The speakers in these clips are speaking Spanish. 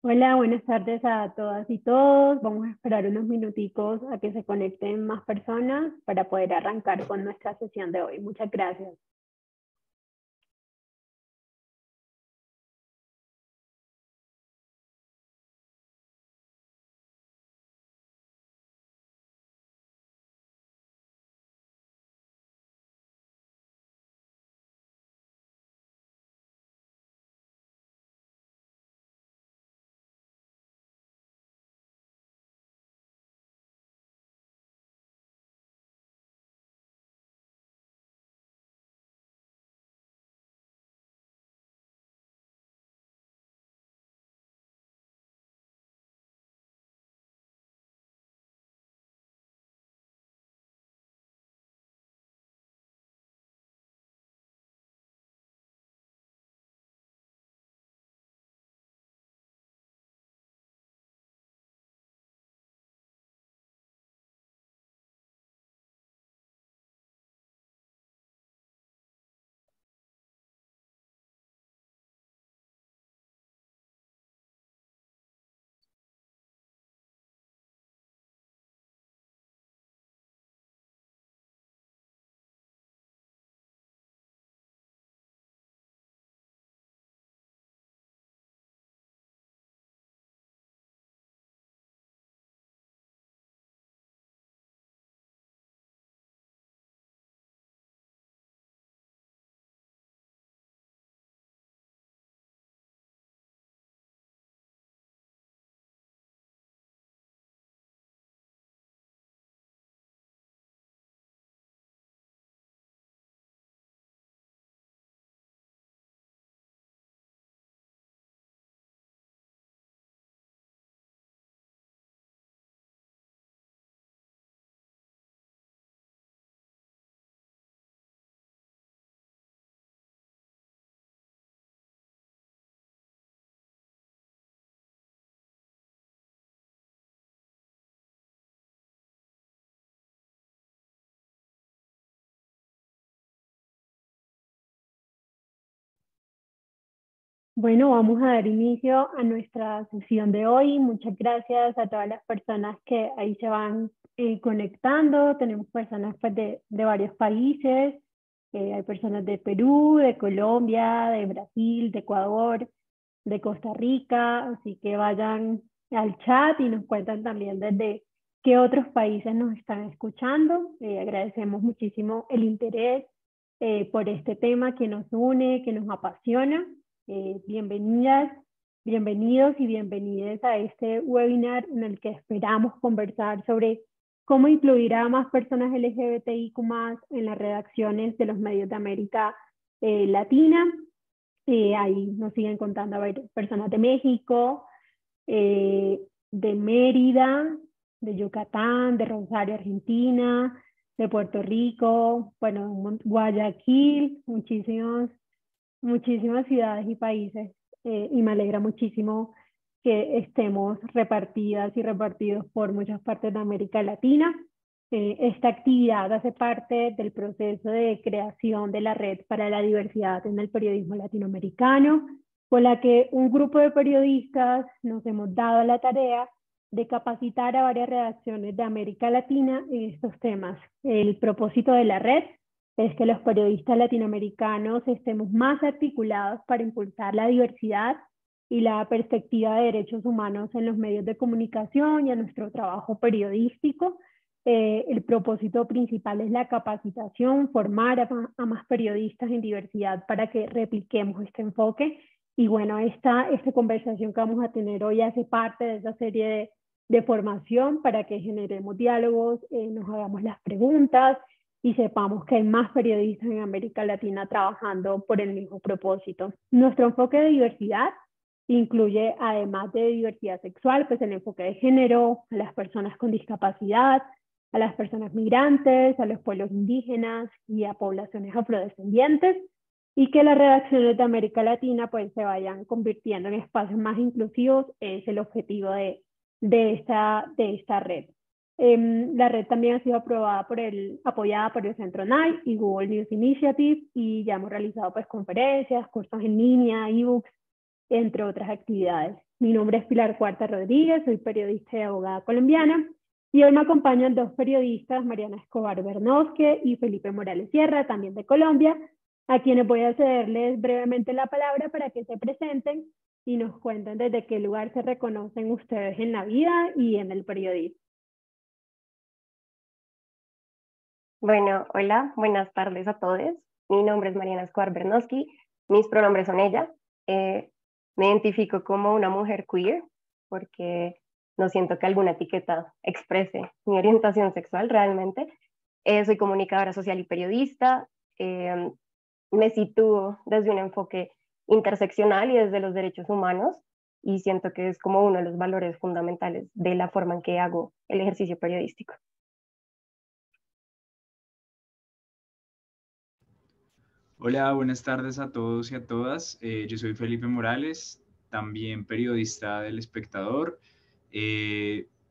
Hola, buenas tardes a todas y todos. Vamos a esperar unos minuticos a que se conecten más personas para poder arrancar con nuestra sesión de hoy. Muchas gracias. Bueno, vamos a dar inicio a nuestra sesión de hoy. Muchas gracias a todas las personas que ahí se van conectando. Tenemos personas pues, de varios países. Hay personas de Perú, de Colombia, de Brasil, de Ecuador, de Costa Rica. Así que vayan al chat y nos cuentan también desde qué otros países nos están escuchando. Agradecemos muchísimo el interés por este tema que nos une, que nos apasiona. Bienvenidas, bienvenidos y bienvenidas a este webinar en el que esperamos conversar sobre cómo incluir a más personas LGBTIQ+ en las redacciones de los medios de América Latina. Ahí nos siguen contando a ver, personas de México, eh, de Mérida, de Yucatán, de Rosario, Argentina, de Puerto Rico, bueno, Guayaquil, muchísimas ciudades y países, y me alegra muchísimo que estemos repartidas y repartidos por muchas partes de América Latina. Esta actividad hace parte del proceso de creación de la Red para la Diversidad en el Periodismo Latinoamericano, con la que un grupo de periodistas nos hemos dado la tarea de capacitar a varias redacciones de América Latina en estos temas. El propósito de la red es que los periodistas latinoamericanos estemos más articulados para impulsar la diversidad y la perspectiva de derechos humanos en los medios de comunicación y en nuestro trabajo periodístico. El propósito principal es la capacitación, formar a más periodistas en diversidad para que repliquemos este enfoque. Y bueno, esta conversación que vamos a tener hoy hace parte de esa serie de formación para que generemos diálogos, nos hagamos las preguntas y sepamos que hay más periodistas en América Latina trabajando por el mismo propósito. Nuestro enfoque de diversidad incluye, además de diversidad sexual, pues el enfoque de género, a las personas con discapacidad, a las personas migrantes, a los pueblos indígenas y a poblaciones afrodescendientes, y que las redacciones de América Latina pues se vayan convirtiendo en espacios más inclusivos, es el objetivo de esta red. La red también ha sido apoyada por el Centro NICE y Google News Initiative, y ya hemos realizado pues conferencias, cursos en línea, ebooks, entre otras actividades. Mi nombre es Pilar Cuarta Rodríguez, soy periodista y abogada colombiana y hoy me acompañan dos periodistas, Mariana Escobar Bernosque y Felipe Morales Sierra, también de Colombia, a quienes voy a cederles brevemente la palabra para que se presenten y nos cuenten desde qué lugar se reconocen ustedes en la vida y en el periodismo. Bueno, hola, buenas tardes a todos. Mi nombre es Mariana Escobar Bernoski, mis pronombres son ella. Eh, Me identifico como una mujer queer porque no siento que alguna etiqueta exprese mi orientación sexual realmente. Soy comunicadora social y periodista. Eh, Me sitúo desde un enfoque interseccional y desde los derechos humanos y siento que es como uno de los valores fundamentales de la forma en que hago el ejercicio periodístico. Hola, buenas tardes a todos y a todas. Yo soy Felipe Morales, también periodista del Espectador.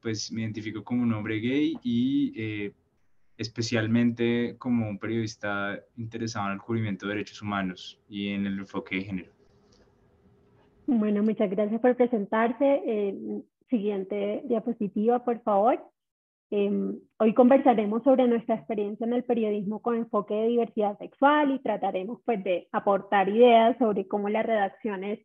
Pues me identifico como un hombre gay y especialmente como un periodista interesado en el cubrimiento de derechos humanos y en el enfoque de género. Bueno, muchas gracias por presentarse. Siguiente diapositiva, por favor. Hoy conversaremos sobre nuestra experiencia en el periodismo con enfoque de diversidad sexual y trataremos pues de aportar ideas sobre cómo las redacciones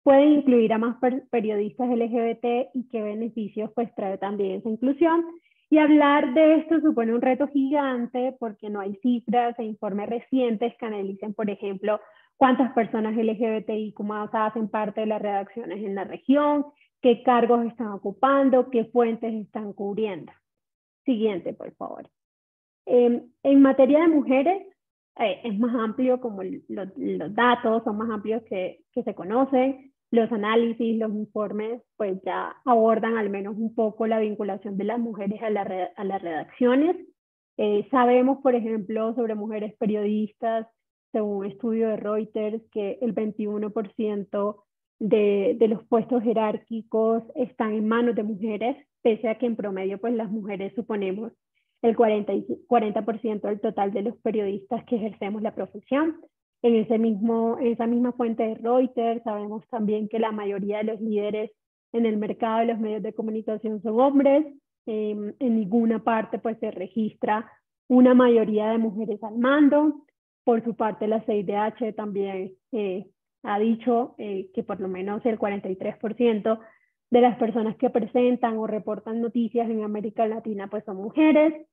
pueden incluir a más periodistas LGBT y qué beneficios pues trae también esa inclusión. Y hablar de esto supone un reto gigante porque no hay cifras e informes recientes que analicen, por ejemplo, cuántas personas LGBTIQ más hacen parte de las redacciones en la región, qué cargos están ocupando, qué fuentes están cubriendo. Siguiente, por favor. En materia de mujeres, es más amplio como los datos, son más amplios que se conocen. Los análisis, los informes, pues ya abordan al menos un poco la vinculación de las mujeres a las redacciones. Sabemos, por ejemplo, sobre mujeres periodistas, según un estudio de Reuters, que el 21% de los puestos jerárquicos están en manos de mujeres, pese a que en promedio pues las mujeres suponemos el 40% del total de los periodistas que ejercemos la profesión. En esa misma fuente de Reuters sabemos también que la mayoría de los líderes en el mercado de los medios de comunicación son hombres. En ninguna parte pues se registra una mayoría de mujeres al mando. Por su parte la CIDH también ha dicho que por lo menos el 43% de las personas que presentan o reportan noticias en América Latina pues son mujeres.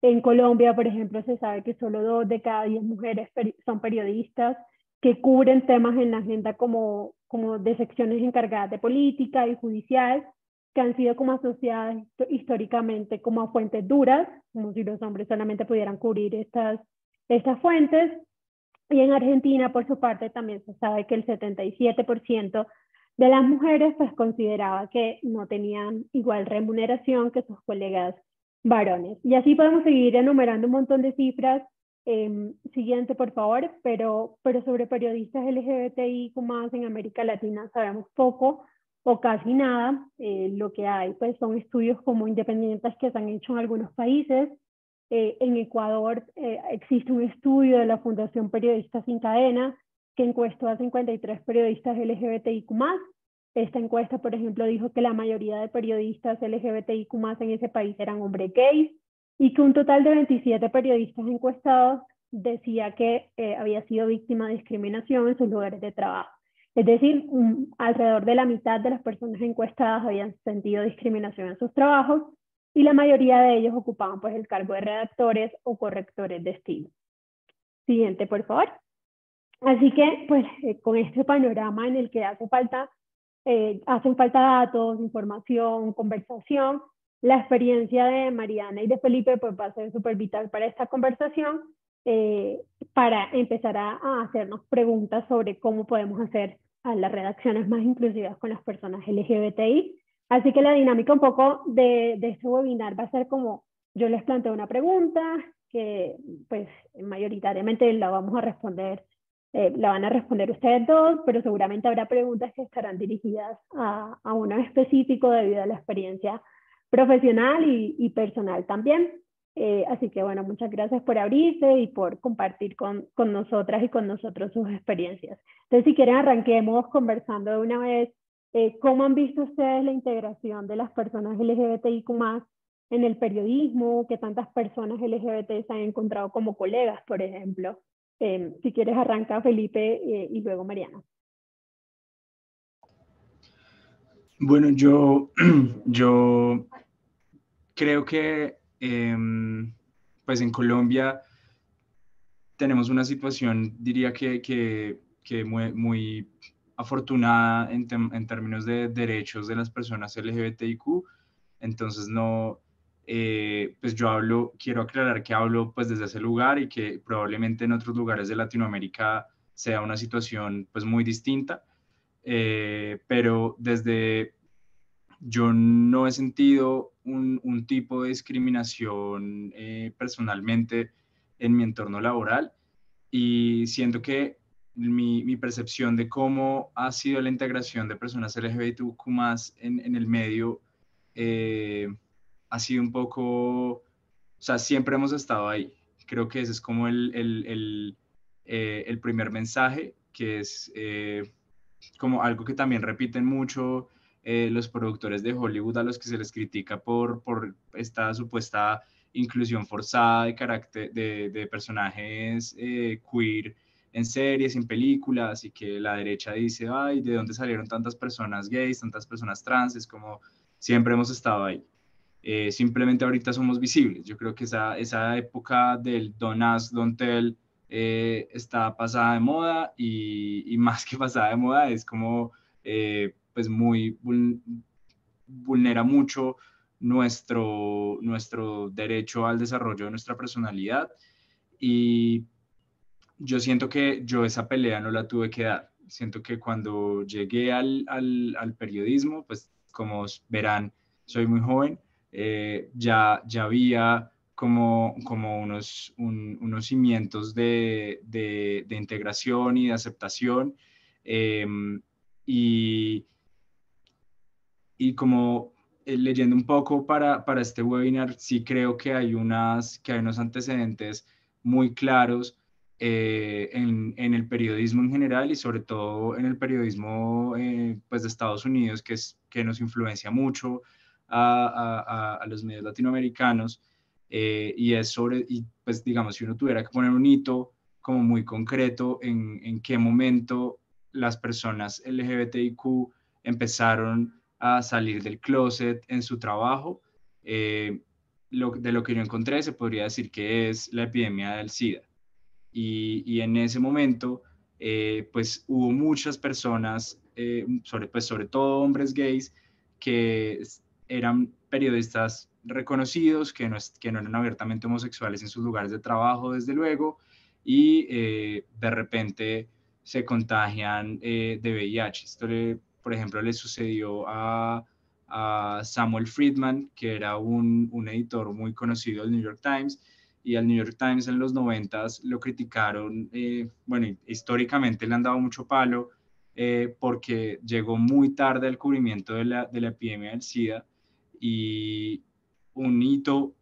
En Colombia, por ejemplo, se sabe que solo 2 de cada 10 mujeres son periodistas que cubren temas en la agenda como de secciones encargadas de política y judicial, que han sido como asociadas históricamente como a fuentes duras, como si los hombres solamente pudieran cubrir estas fuentes. Y en Argentina, por su parte, también se sabe que el 77% de las mujeres pues consideraba que no tenían igual remuneración que sus colegas varones. Y así podemos seguir enumerando un montón de cifras. Siguiente, por favor, pero sobre periodistas LGBTI más en América Latina sabemos poco o casi nada. Lo que hay pues son estudios como independientes que se han hecho en algunos países. En Ecuador existe un estudio de la Fundación Periodistas Sin Cadena que encuestó a 53 periodistas LGBTIQ+. Esta encuesta, por ejemplo, dijo que la mayoría de periodistas LGBTIQ+ en ese país eran hombres gays y que un total de 27 periodistas encuestados decía que había sido víctima de discriminación en sus lugares de trabajo. Es decir, alrededor de la mitad de las personas encuestadas habían sentido discriminación en sus trabajos y la mayoría de ellos ocupaban pues el cargo de redactores o correctores de estilo. Siguiente, por favor. Así que, pues, con este panorama en el que hacen falta datos, información, conversación, la experiencia de Mariana y de Felipe pues, va a ser súper vital para esta conversación, para empezar a hacernos preguntas sobre cómo podemos hacer a las redacciones más inclusivas con las personas LGBTI. Así que la dinámica un poco de este webinar va a ser como yo les planteo una pregunta que pues mayoritariamente la vamos a responder, la van a responder ustedes dos, pero seguramente habrá preguntas que estarán dirigidas a uno específico debido a la experiencia profesional y personal también. Así que bueno, muchas gracias por abrirse y por compartir con nosotras y con nosotros sus experiencias. Entonces, si quieren, arranquemos conversando de una vez ¿Cómo han visto ustedes la integración de las personas LGBTIQ+ en el periodismo? ¿Qué tantas personas LGBT se han encontrado como colegas, por ejemplo? Si quieres arranca Felipe y luego Mariana. Bueno, yo creo que pues en Colombia tenemos una situación, diría que muy afortunada en términos de derechos de las personas LGBTIQ. Entonces no, pues yo quiero aclarar que hablo pues desde ese lugar y que probablemente en otros lugares de Latinoamérica sea una situación pues muy distinta. Pero yo no he sentido un tipo de discriminación personalmente en mi entorno laboral, y siento que mi percepción de cómo ha sido la integración de personas LGBTQ más en el medio ha sido un poco, o sea, siempre hemos estado ahí. Creo que ese es como el primer mensaje, que es como algo que también repiten mucho los productores de Hollywood, a los que se les critica por esta supuesta inclusión forzada de carácter de personajes queer en series, en películas, y que la derecha dice, ay, ¿de dónde salieron tantas personas gays, tantas personas trans? Es como siempre hemos estado ahí. Simplemente ahorita somos visibles. Yo creo que esa época del don't ask, don't tell está pasada de moda, y más que pasada de moda es como pues vulnera mucho nuestro derecho al desarrollo de nuestra personalidad, y yo siento que yo esa pelea no la tuve que dar. Siento que cuando llegué al periodismo, pues como verán, soy muy joven, ya había como unos cimientos de integración y de aceptación. eh, y, y como leyendo un poco para este webinar, sí creo que hay unos antecedentes muy claros en el periodismo en general, y sobre todo en el periodismo pues de Estados Unidos, que nos influencia mucho a los medios latinoamericanos. Y pues digamos, si uno tuviera que poner un hito como muy concreto en qué momento las personas LGBTIQ empezaron a salir del closet en su trabajo, de lo que yo encontré se podría decir que es la epidemia del SIDA. Y en ese momento, pues hubo muchas personas, sobre todo hombres gays, que eran periodistas reconocidos, que no eran abiertamente homosexuales en sus lugares de trabajo, desde luego, y de repente se contagian de VIH. Por ejemplo, le sucedió a Samuel Friedman, que era un editor muy conocido del New York Times, y al New York Times en los 90 lo criticaron. Bueno, históricamente le han dado mucho palo porque llegó muy tarde al cubrimiento de la epidemia del SIDA, y un hito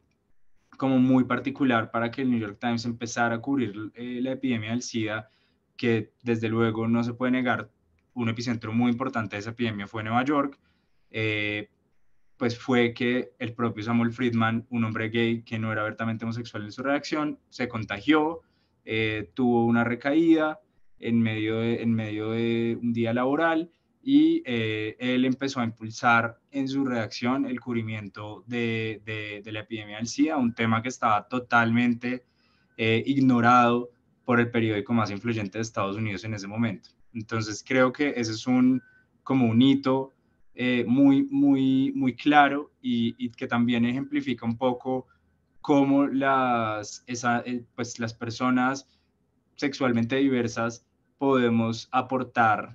como muy particular para que el New York Times empezara a cubrir la epidemia del SIDA, que desde luego no se puede negar, un epicentro muy importante de esa epidemia fue Nueva York. Pues fue que el propio Samuel Friedman, un hombre gay que no era abiertamente homosexual en su reacción, se contagió, tuvo una recaída en medio de un día laboral, y él empezó a impulsar en su reacción el cubrimiento de la epidemia del SIDA, un tema que estaba totalmente ignorado por el periódico más influyente de Estados Unidos en ese momento. Entonces creo que ese es como un hito muy claro, y que también ejemplifica un poco cómo pues las personas sexualmente diversas podemos aportar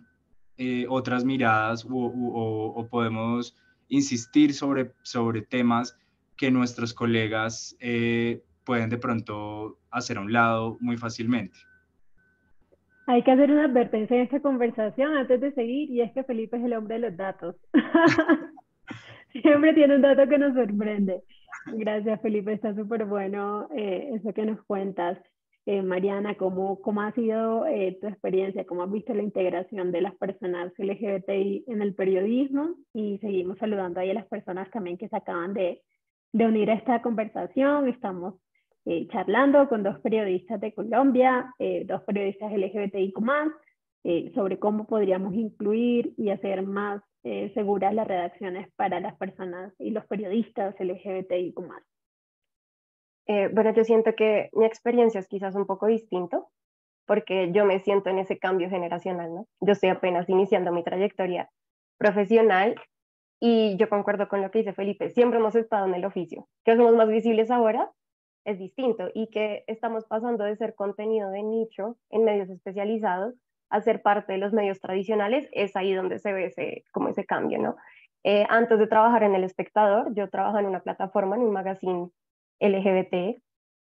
otras miradas, o podemos insistir sobre temas que nuestros colegas pueden de pronto hacer a un lado muy fácilmente. Hay que hacer una advertencia en esta conversación antes de seguir, y es que Felipe es el hombre de los datos. Siempre tiene un dato que nos sorprende. Gracias, Felipe, está súper bueno eso que nos cuentas. Mariana, ¿cómo ha sido tu experiencia? ¿Cómo has visto la integración de las personas LGBTI en el periodismo? Y seguimos saludando ahí a las personas también que se acaban de unir a esta conversación. Estamos charlando con dos periodistas de Colombia, dos periodistas LGBTIQ+, sobre cómo podríamos incluir y hacer más seguras las redacciones para las personas y los periodistas LGBTIQ+. Bueno, yo siento que mi experiencia es quizás un poco distinto, porque yo me siento en ese cambio generacional, ¿no? Yo estoy apenas iniciando mi trayectoria profesional y yo concuerdo con lo que dice Felipe, siempre hemos estado en el oficio, que somos más visibles ahora es distinto y que estamos pasando de ser contenido de nicho en medios especializados a ser parte de los medios tradicionales, es ahí donde se ve como ese cambio, ¿no? Antes de trabajar en El Espectador, yo trabajaba en una plataforma, en un magazine LGBT,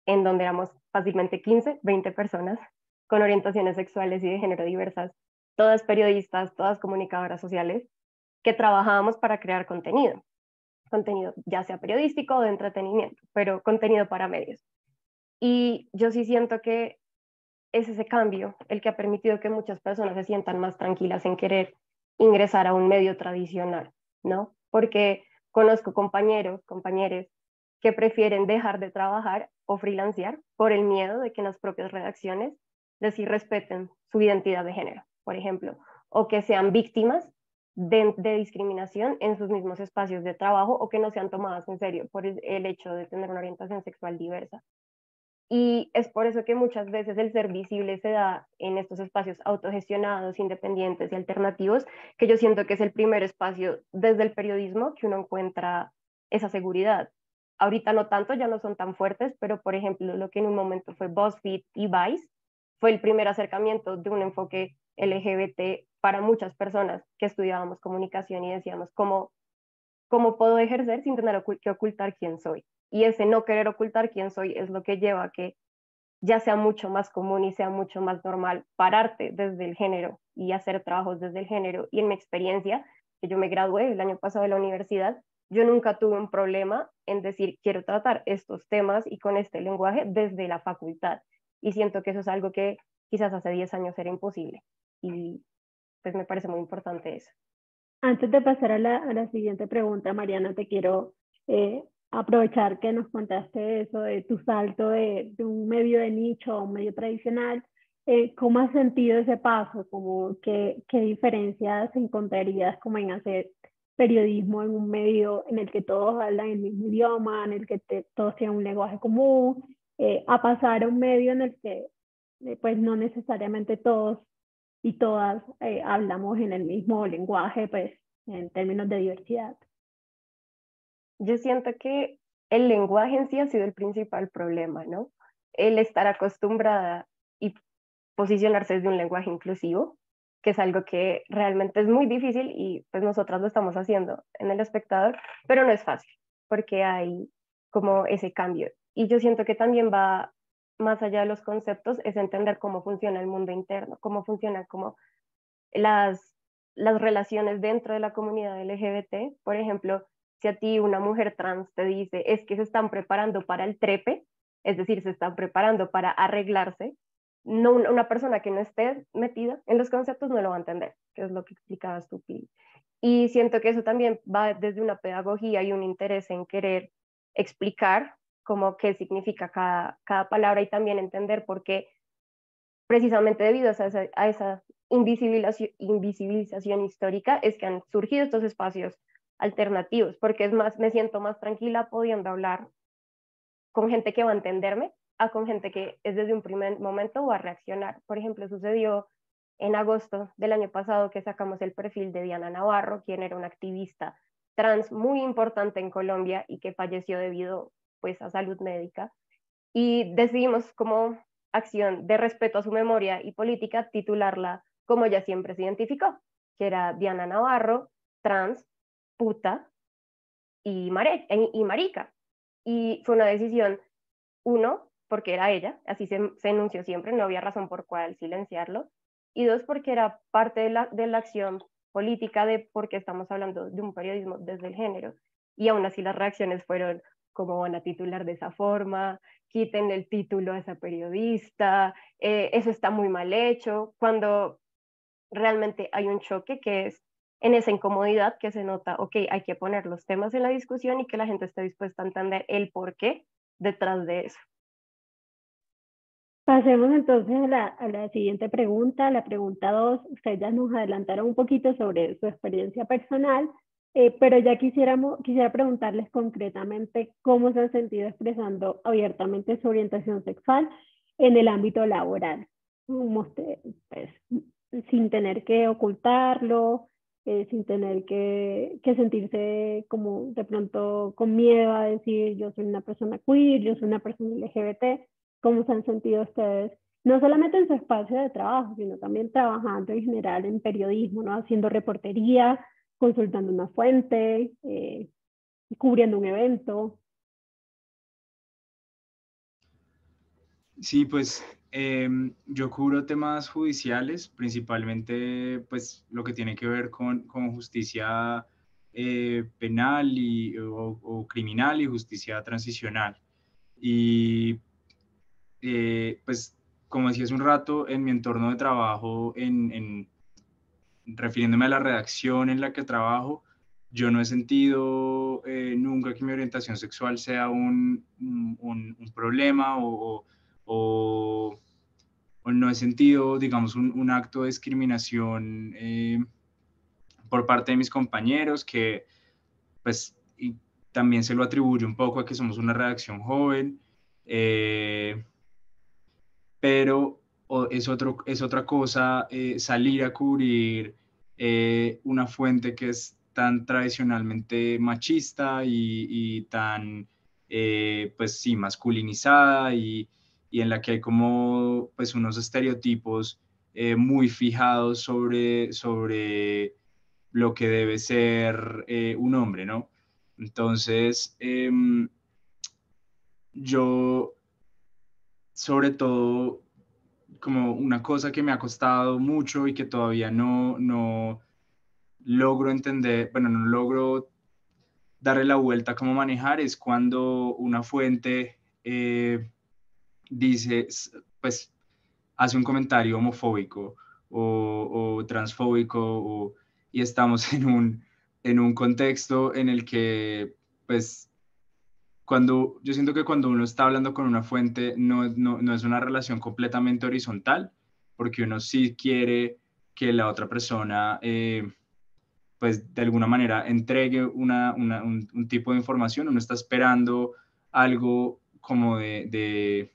en donde éramos fácilmente 15, 20 personas con orientaciones sexuales y de género diversas, todas periodistas, todas comunicadoras sociales, que trabajábamos para crear contenido ya sea periodístico o de entretenimiento, pero contenido para medios. Y yo sí siento que es ese cambio el que ha permitido que muchas personas se sientan más tranquilas en querer ingresar a un medio tradicional, ¿no? Porque conozco compañeros, compañeras que prefieren dejar de trabajar o freelancear por el miedo de que en las propias redacciones les irrespeten su identidad de género, por ejemplo, o que sean víctimas de discriminación en sus mismos espacios de trabajo o que no sean tomadas en serio por el hecho de tener una orientación sexual diversa. Y es por eso que muchas veces el ser visible se da en estos espacios autogestionados, independientes y alternativos, que yo siento que es el primer espacio desde el periodismo que uno encuentra esa seguridad. Ahorita no tanto, ya no son tan fuertes, pero por ejemplo lo que en un momento fue BuzzFeed y Vice fue el primer acercamiento de un enfoque LGBT para muchas personas que estudiábamos comunicación y decíamos cómo puedo ejercer sin tener que ocultar quién soy. Y ese no querer ocultar quién soy es lo que lleva a que ya sea mucho más común y sea mucho más normal pararte desde el género y hacer trabajos desde el género. Y en mi experiencia, que yo me gradué el año pasado de la universidad, yo nunca tuve un problema en decir, quiero tratar estos temas y con este lenguaje desde la facultad. Y siento que eso es algo que quizás hace 10 años era imposible. Y pues me parece muy importante eso. Antes de pasar a la siguiente pregunta, Mariana, te quiero eh, aprovechar que nos contaste eso de tu salto de un medio de nicho a un medio tradicional. ¿Cómo has sentido ese paso? Como ¿qué diferencias encontrarías como en hacer periodismo en un medio en el que todos hablan el mismo idioma, en el que todos tienen un lenguaje común, a pasar a un medio en el que pues no necesariamente todos y todas hablamos en el mismo lenguaje, pues en términos de diversidad? Yo siento que el lenguaje en sí ha sido el principal problema, ¿no? El estar acostumbrada y posicionarse desde un lenguaje inclusivo, que es algo que realmente es muy difícil y pues nosotras lo estamos haciendo en El Espectador, pero no es fácil porque hay como ese cambio. Y yo siento que también va más allá de los conceptos, es entender cómo funciona el mundo interno, cómo funcionan como las, las relaciones dentro de la comunidad LGBT. Por ejemplo, si a ti una mujer trans te dice es que se están preparando para el trepe, es decir, se están preparando para arreglarse, no, una persona que no esté metida en los conceptos no lo va a entender, que es lo que explicabas tú, Pili. Y siento que eso también va desde una pedagogía y un interés en querer explicar como qué significa cada palabra y también entender por qué precisamente debido a esa invisibilización histórica es que han surgido estos espacios alternativos, porque es más, me siento más tranquila pudiendo hablar con gente que va a entenderme, a con gente que es desde un primer momento va a reaccionar. Por ejemplo, sucedió en agosto del año pasado que sacamos el perfil de Diana Navarro, quien era una activista trans muy importante en Colombia y que falleció debido pues a salud médica. Y decidimos como acción de respeto a su memoria y política titularla como ella siempre se identificó, que era Diana Navarro, trans, puta y marica. Y fue una decisión, uno, porque era ella, así se enunció siempre, no había razón por cual silenciarlo, y dos, porque era parte de la acción política de por qué estamos hablando de un periodismo desde el género, y aún así las reacciones fueron ¿cómo van a titular de esa forma? Quítenle el título a esa periodista, eso está muy mal hecho, cuando realmente hay un choque que es en esa incomodidad que se nota, ok, hay que poner los temas en la discusión y que la gente esté dispuesta a entender el por qué detrás de eso. Pasemos entonces a la siguiente pregunta, la pregunta 2. Ustedes ya nos adelantaron un poquito sobre su experiencia personal, pero ya quisiera preguntarles concretamente cómo se han sentido expresando abiertamente su orientación sexual en el ámbito laboral, pues, sin tener que ocultarlo, sin tener que sentirse como de pronto con miedo a decir yo soy una persona queer, yo soy una persona LGBT. ¿Cómo se han sentido ustedes? No solamente en su espacio de trabajo, sino también trabajando en general en periodismo, ¿no? Haciendo reportería, consultando una fuente, cubriendo un evento. Sí, pues yo cubro temas judiciales, principalmente pues lo que tiene que ver con justicia penal o criminal y justicia transicional. Y pues como decía hace un rato, en mi entorno de trabajo, refiriéndome a la redacción en la que trabajo, yo no he sentido nunca que mi orientación sexual sea un problema o, o no he sentido, digamos, un acto de discriminación por parte de mis compañeros, que pues y también se lo atribuye un poco a que somos una redacción joven, pero es otra cosa salir a cubrir una fuente que es tan tradicionalmente machista y tan, pues sí, masculinizada y en la que hay como, pues, unos estereotipos muy fijados sobre lo que debe ser un hombre, ¿no? Entonces, yo, sobre todo, como una cosa que me ha costado mucho y que todavía no logro entender, bueno, no logro darle la vuelta a cómo manejar, es cuando una fuente dice, pues, hace un comentario homofóbico o transfóbico y estamos en un contexto en el que, pues, yo siento que cuando uno está hablando con una fuente no es una relación completamente horizontal, porque uno sí quiere que la otra persona, pues de alguna manera entregue un tipo de información, uno está esperando algo como de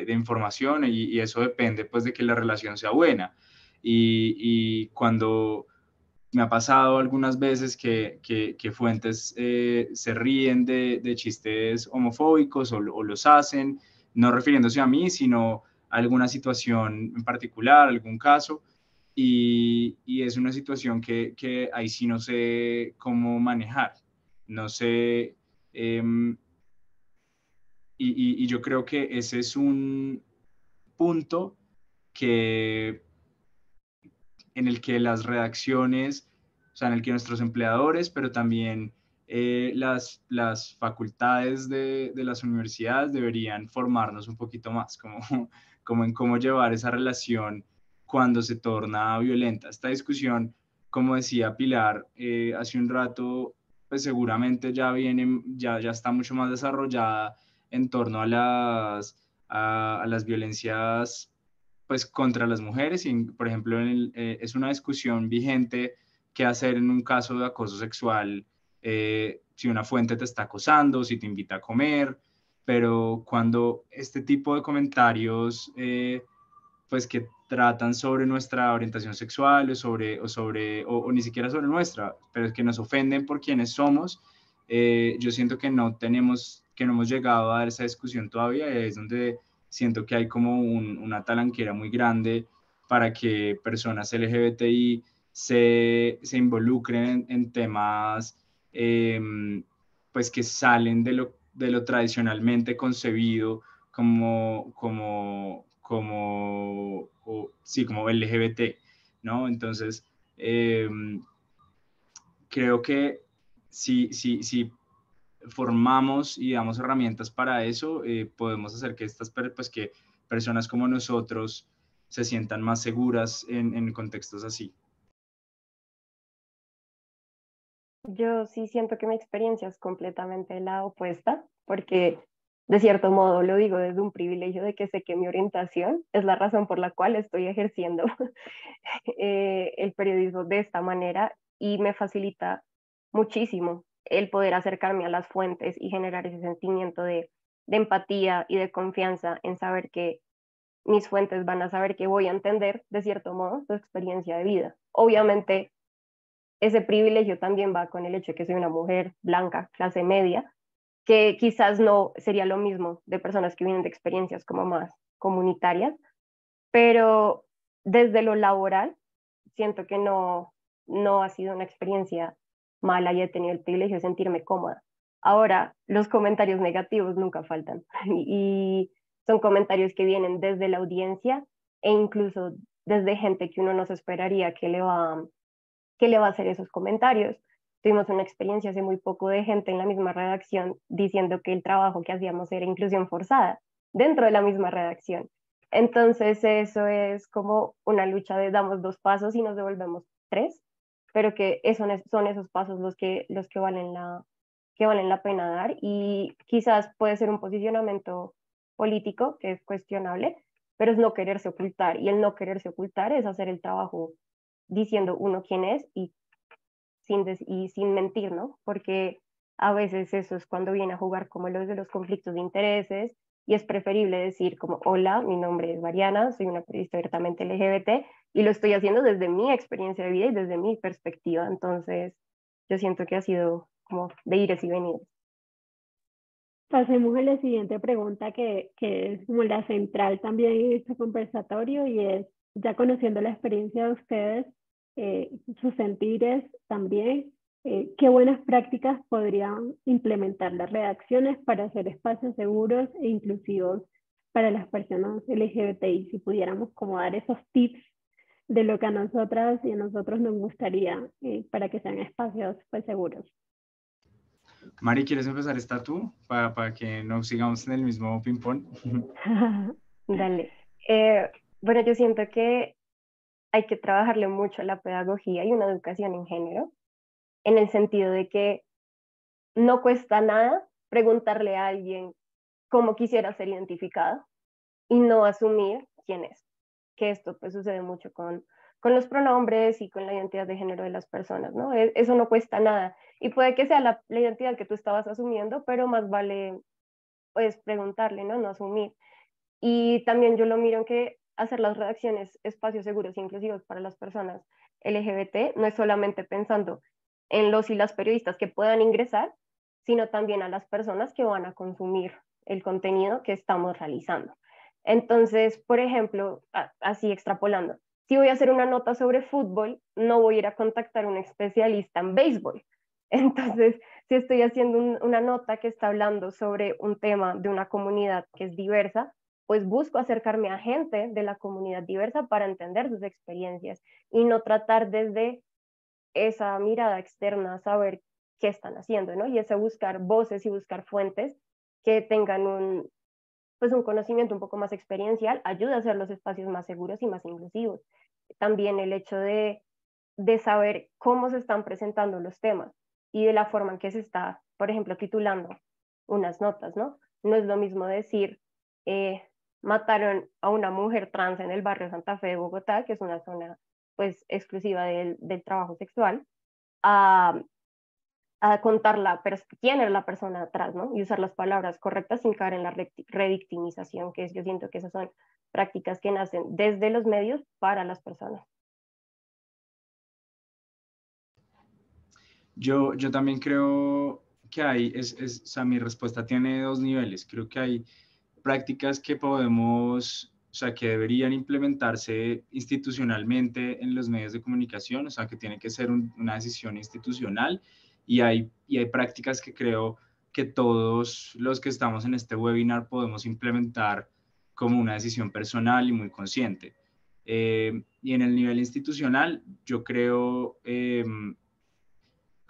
información y eso depende pues de que la relación sea buena. Y cuando me ha pasado algunas veces que fuentes se ríen de chistes homofóbicos o los hacen, no refiriéndose a mí, sino a alguna situación en particular, algún caso, y es una situación que ahí sí no sé cómo manejar, no sé, y yo creo que ese es un punto que en el que las redacciones, o sea, en el que nuestros empleadores, pero también las facultades de las universidades deberían formarnos un poquito más, como, como en cómo llevar esa relación cuando se torna violenta. Esta discusión, como decía Pilar hace un rato, pues seguramente ya está mucho más desarrollada en torno a las violencias pues contra las mujeres y por ejemplo es una discusión vigente qué hacer en un caso de acoso sexual, si una fuente te está acosando, si te invita a comer, pero cuando este tipo de comentarios pues que tratan sobre nuestra orientación sexual o ni siquiera sobre nuestra, pero es que nos ofenden por quienes somos, yo siento que no hemos llegado a dar esa discusión todavía, es donde siento que hay como una talanquera muy grande para que personas LGBTI se involucren en temas pues que salen de lo tradicionalmente concebido sí, como LGBT, ¿no? Entonces, creo que sí, sí, sí, formamos y damos herramientas para eso, podemos hacer que que personas como nosotros se sientan más seguras en contextos así. Yo sí siento que mi experiencia es completamente la opuesta, porque de cierto modo lo digo desde un privilegio de que sé que mi orientación es la razón por la cual estoy ejerciendo el periodismo de esta manera y me facilita muchísimo el poder acercarme a las fuentes y generar ese sentimiento de empatía y de confianza en saber que mis fuentes van a saber que voy a entender de cierto modo su experiencia de vida. Obviamente ese privilegio también va con el hecho de que soy una mujer blanca, clase media, que quizás no sería lo mismo de personas que vienen de experiencias como más comunitarias, pero desde lo laboral siento que no ha sido una experiencia mala y he tenido el privilegio de sentirme cómoda. Ahora, los comentarios negativos nunca faltan y son comentarios que vienen desde la audiencia e incluso desde gente que uno no se esperaría que le va a hacer esos comentarios. Tuvimos una experiencia hace muy poco de gente en la misma redacción diciendo que el trabajo que hacíamos era inclusión forzada dentro de la misma redacción. Entonces eso es como una lucha de damos 2 pasos y nos devolvemos 3, pero que son esos pasos los que valen la pena dar y quizás puede ser un posicionamiento político que es cuestionable, pero es no quererse ocultar y el no quererse ocultar es hacer el trabajo diciendo uno quién es y sin mentir, ¿no? Porque a veces eso es cuando viene a jugar como los de los conflictos de intereses y es preferible decir como, hola, mi nombre es Mariana, soy una periodista abiertamente LGBT y lo estoy haciendo desde mi experiencia de vida y desde mi perspectiva. Entonces, yo siento que ha sido como de ires y venires. Pasemos a la siguiente pregunta que es como la central también en este conversatorio y es, ya conociendo la experiencia de ustedes, sus sentires también, ¿qué buenas prácticas podrían implementar las redacciones para hacer espacios seguros e inclusivos para las personas LGBTI? Si pudiéramos como dar esos tips de lo que a nosotras y a nosotros nos gustaría para que sean espacios pues, seguros. Mari, ¿quieres empezar esta tú? Para que no sigamos en el mismo ping-pong. Dale. Bueno, yo siento que hay que trabajarle mucho a la pedagogía y una educación en género, en el sentido de que no cuesta nada preguntarle a alguien cómo quisiera ser identificada y no asumir quién es. Que esto pues sucede mucho con los pronombres y con la identidad de género de las personas, ¿no? Eso no cuesta nada. Y puede que sea la identidad que tú estabas asumiendo, pero más vale pues preguntarle, ¿no? No asumir. Y también yo lo miro en que hacer las redacciones espacios seguros e inclusivos para las personas LGBT no es solamente pensando en los y las periodistas que puedan ingresar, sino también a las personas que van a consumir el contenido que estamos realizando. Entonces, por ejemplo, así extrapolando, si voy a hacer una nota sobre fútbol, no voy a ir a contactar a un especialista en béisbol. Entonces, si estoy haciendo una nota que está hablando sobre un tema de una comunidad que es diversa, pues busco acercarme a gente de la comunidad diversa para entender sus experiencias y no tratar desde esa mirada externa a saber qué están haciendo, ¿no? Y ese buscar voces y buscar fuentes que tengan pues un conocimiento un poco más experiencial ayuda a hacer los espacios más seguros y más inclusivos. También el hecho de saber cómo se están presentando los temas y de la forma en que se está, por ejemplo, titulando unas notas, ¿no? No es lo mismo decir, mataron a una mujer trans en el barrio Santa Fe de Bogotá, que es una zona pues exclusiva del trabajo sexual, a, a contar quién era la persona atrás, ¿no? Y usar las palabras correctas sin caer en la revictimización, que yo siento que esas son prácticas que nacen desde los medios para las personas. Yo también creo que o sea, mi respuesta tiene dos niveles. Creo que hay prácticas que podemos, o sea, que deberían implementarse institucionalmente en los medios de comunicación, o sea, que tiene que ser una decisión institucional y hay prácticas que creo que todos los que estamos en este webinar podemos implementar como una decisión personal y muy consciente. Y en el nivel institucional, yo creo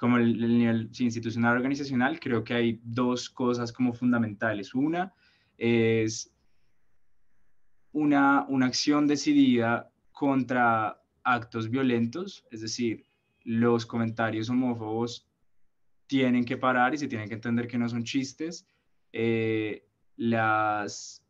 como el nivel institucional organizacional, creo que hay dos cosas como fundamentales. Una es una acción decidida contra actos violentos, es decir, los comentarios homófobos tienen que parar y se tienen que entender que no son chistes. Las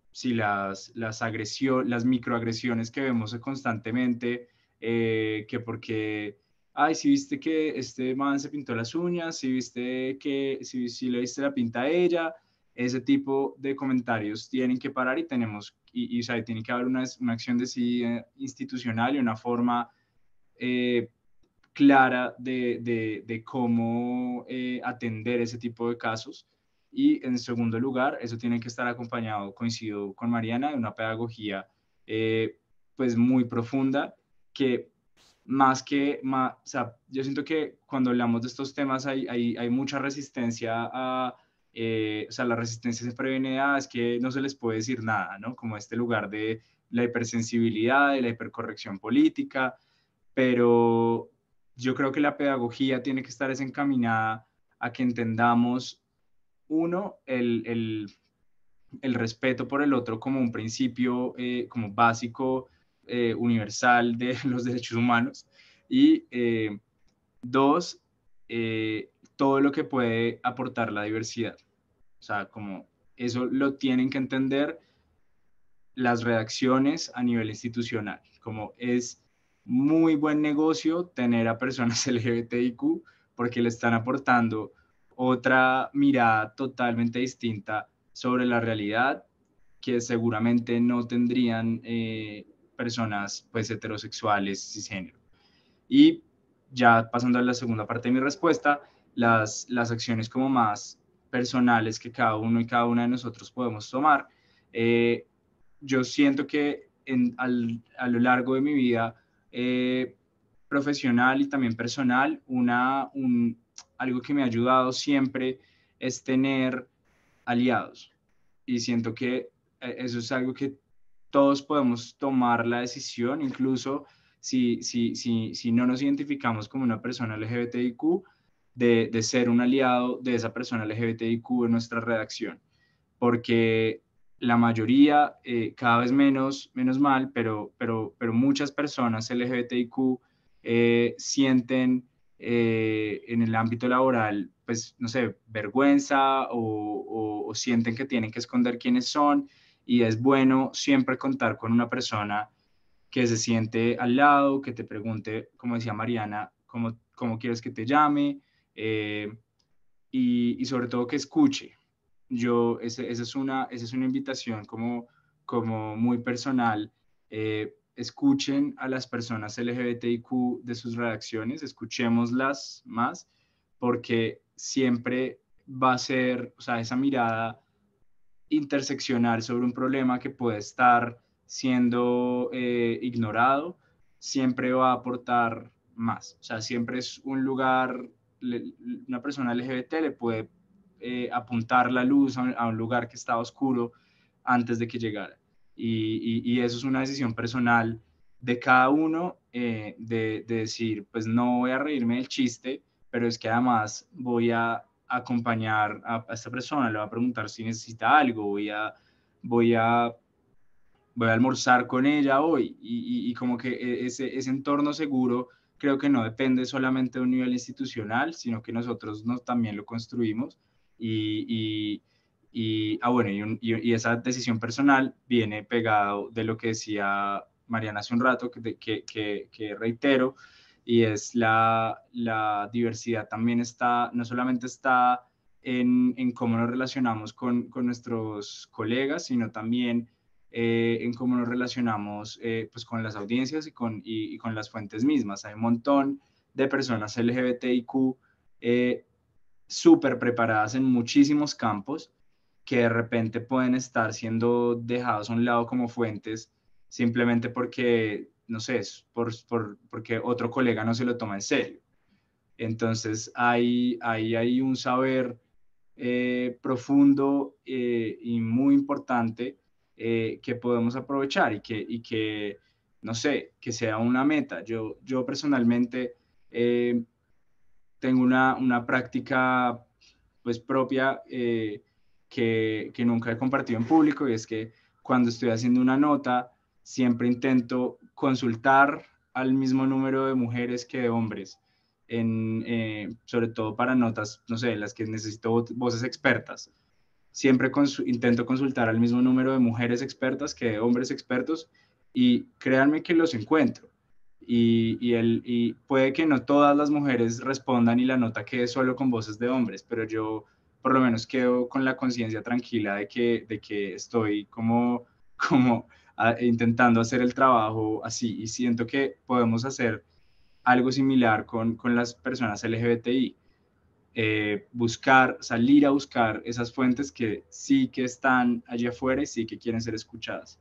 microagresiones que vemos constantemente, que porque, ay, si viste que este man se pintó las uñas, si viste que, si le viste la pinta a ella, ese tipo de comentarios tienen que parar y o sea, tiene que haber una acción decidida institucional y una forma clara de cómo atender ese tipo de casos. Y en segundo lugar, eso tiene que estar acompañado, coincido con Mariana, de una pedagogía pues muy profunda que o sea, yo siento que cuando hablamos de estos temas hay mucha resistencia o sea, la resistencia se previene es que no se les puede decir nada, ¿no? Como este lugar de la hipersensibilidad, de la hipercorrección política, pero yo creo que la pedagogía tiene que estar encaminada a que entendamos, uno, el respeto por el otro como un principio como básico, universal de los derechos humanos, y dos, todo lo que puede aportar la diversidad. O sea, como eso lo tienen que entender las redacciones a nivel institucional, como es muy buen negocio tener a personas LGBTIQ porque le están aportando otra mirada totalmente distinta sobre la realidad que seguramente no tendrían personas pues heterosexuales cisgénero. Y ya pasando a la segunda parte de mi respuesta, las acciones como más personales que cada uno y cada una de nosotros podemos tomar. Yo siento que a lo largo de mi vida profesional y también personal, algo que me ha ayudado siempre es tener aliados. Y siento que eso es algo que todos podemos tomar la decisión, incluso si no nos identificamos como una persona LGBTIQ, de ser un aliado de esa persona LGBTIQ en nuestra redacción. Porque la mayoría, cada vez menos mal, pero muchas personas LGBTIQ sienten en el ámbito laboral, pues, no sé, vergüenza o sienten que tienen que esconder quiénes son, y es bueno siempre contar con una persona que se siente al lado, que te pregunte, como decía Mariana, cómo quieres que te llame, eh, y sobre todo que escuche. Esa es una invitación como muy personal. Escuchen a las personas LGBTIQ de sus redacciones, escuchémoslas más, porque siempre va a ser, o sea, esa mirada interseccional sobre un problema que puede estar siendo ignorado, siempre va a aportar más. O sea, siempre es un lugar, una persona LGBT le puede apuntar la luz a un lugar que estaba oscuro antes de que llegara. Y eso es una decisión personal de cada uno, de decir, pues no voy a reírme del chiste, pero es que además voy a acompañar a esta persona, le voy a preguntar si necesita algo, voy a, voy a almorzar con ella hoy, y como que ese entorno seguro creo que no depende solamente de un nivel institucional, sino que nosotros también lo construimos, y, bueno, y esa decisión personal viene pegado de lo que decía Mariana hace un rato, que reitero, y es la diversidad también no solamente está en cómo nos relacionamos con nuestros colegas, sino también en cómo nos relacionamos pues con las audiencias y con las fuentes mismas. Hay un montón de personas LGBTIQ súper preparadas en muchísimos campos que de repente pueden estar siendo dejados a un lado como fuentes simplemente porque, no sé, porque otro colega no se lo toma en serio. Entonces hay un saber profundo y muy importante que podemos aprovechar y que, no sé, que sea una meta. Yo personalmente tengo una práctica pues propia que nunca he compartido en público, y es que cuando estoy haciendo una nota siempre intento consultar al mismo número de mujeres que de hombres, sobre todo para notas, no sé, las que necesito voces expertas. Siempre intento consultar al mismo número de mujeres expertas que de hombres expertos, y créanme que los encuentro. Y puede que no todas las mujeres respondan y la nota quede solo con voces de hombres, pero yo por lo menos quedo con la conciencia tranquila de que estoy como intentando hacer el trabajo así, y siento que podemos hacer algo similar con las personas LGBTI. Salir a buscar esas fuentes que sí que están allí afuera y sí que quieren ser escuchadas.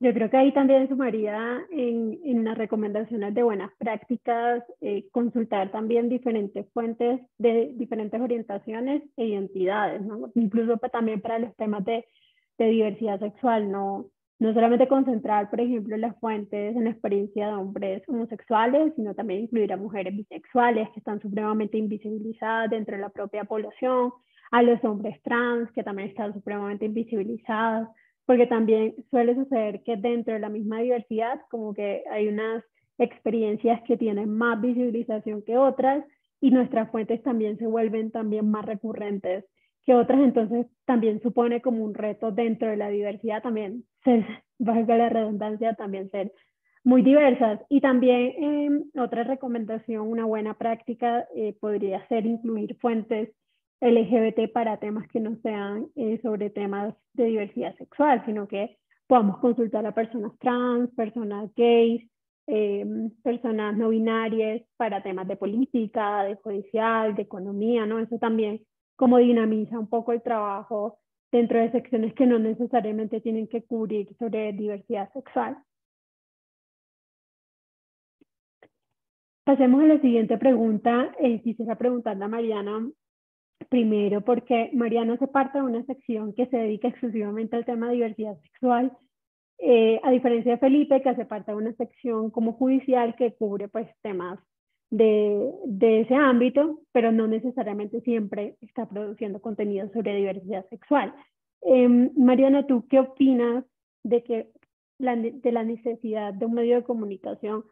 Yo creo que ahí también sumaría en las recomendaciones de buenas prácticas, consultar también diferentes fuentes de diferentes orientaciones e identidades, ¿no? Incluso también para los temas de diversidad sexual, no solamente concentrar, por ejemplo, las fuentes en la experiencia de hombres homosexuales, sino también incluir a mujeres bisexuales que están supremamente invisibilizadas dentro de la propia población, a los hombres trans que también están supremamente invisibilizados, porque también suele suceder que dentro de la misma diversidad como que hay unas experiencias que tienen más visibilización que otras, y nuestras fuentes también se vuelven también más recurrentes que otras, entonces también supone como un reto dentro de la diversidad también ser, valga la redundancia, también ser muy diversas. Y también otra recomendación, una buena práctica podría ser incluir fuentes LGBT para temas que no sean sobre temas de diversidad sexual, sino que podamos consultar a personas trans, personas gays, personas no binarias para temas de política, de judicial, de economía, ¿no? Eso también como dinamiza un poco el trabajo dentro de secciones que no necesariamente tienen que cubrir sobre diversidad sexual. Pasemos a la siguiente pregunta. Quisiera preguntarle a Mariana primero, porque Mariana hace parte de una sección que se dedica exclusivamente al tema de diversidad sexual, a diferencia de Felipe, que hace parte de una sección como judicial que cubre pues temas de ese ámbito, pero no necesariamente siempre está produciendo contenido sobre diversidad sexual. Mariana, ¿tú qué opinas de la necesidad de un medio de comunicación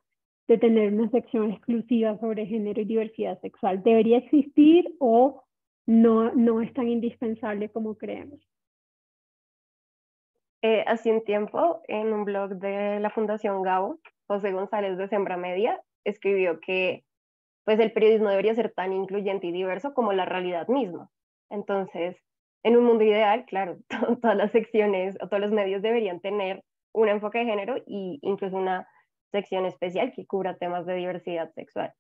de tener una sección exclusiva sobre género y diversidad sexual? ¿Debería existir o no es tan indispensable como creemos? Hace un tiempo, en un blog de la Fundación Gabo, José González de Sembra Media escribió que pues el periodismo debería ser tan incluyente y diverso como la realidad misma. Entonces, en un mundo ideal, claro, todas las secciones o todos los medios deberían tener un enfoque de género e incluso una sección especial que cubra temas de diversidad sexual.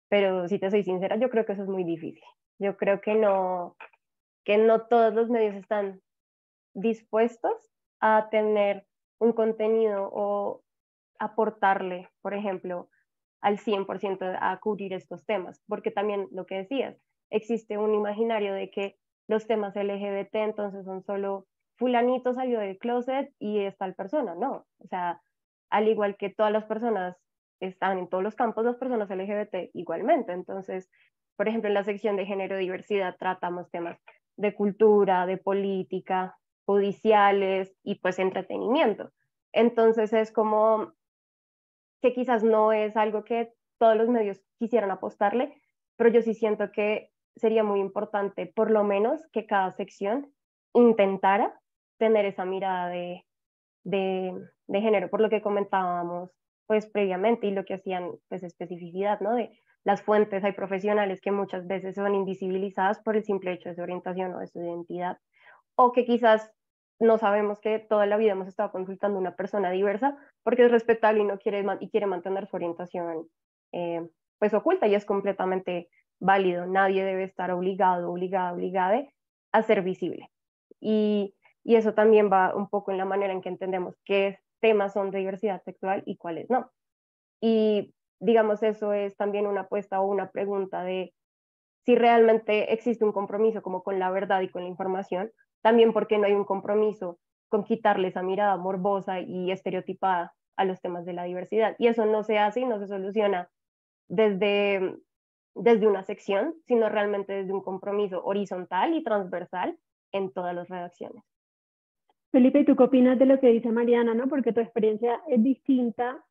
Pero si te soy sincera, yo creo que eso es muy difícil. Yo creo que no todos los medios están dispuestos a tener un contenido o aportarle, por ejemplo, al 100% a cubrir estos temas, porque también lo que decías, existe un imaginario de que los temas LGBT entonces son solo fulanito salió del closet y es tal persona, no, o sea, al igual que todas las personas están en todos los campos, las personas LGBT igualmente, entonces, por ejemplo, en la sección de género y diversidad tratamos temas de cultura, de política, judiciales y pues entretenimiento. Entonces es como que quizás no es algo que todos los medios quisieran apostarle, pero yo sí siento que sería muy importante, por lo menos, que cada sección intentara tener esa mirada de género, por lo que comentábamos pues previamente y lo que hacían pues especificidad, ¿no? De las fuentes, hay profesionales que muchas veces son invisibilizadas por el simple hecho de su orientación o de su identidad, o que quizás no sabemos que toda la vida hemos estado consultando a una persona diversa porque es respetable y no quiere, y quiere mantener su orientación pues oculta, y es completamente válido. Nadie debe estar obligado, obligada a ser visible. Y eso también va un poco en la manera en que entendemos qué temas son de diversidad sexual y cuáles no. Y digamos, eso es también una apuesta o una pregunta de si realmente existe un compromiso como con la verdad y con la información, también porque no hay un compromiso con quitarle esa mirada morbosa y estereotipada a los temas de la diversidad. Y eso no se hace y no se soluciona desde desde una sección, sino realmente desde un compromiso horizontal y transversal en todas las redacciones. Felipe, ¿y tú qué opinas de lo que dice Mariana, no? Porque tu experiencia es distinta,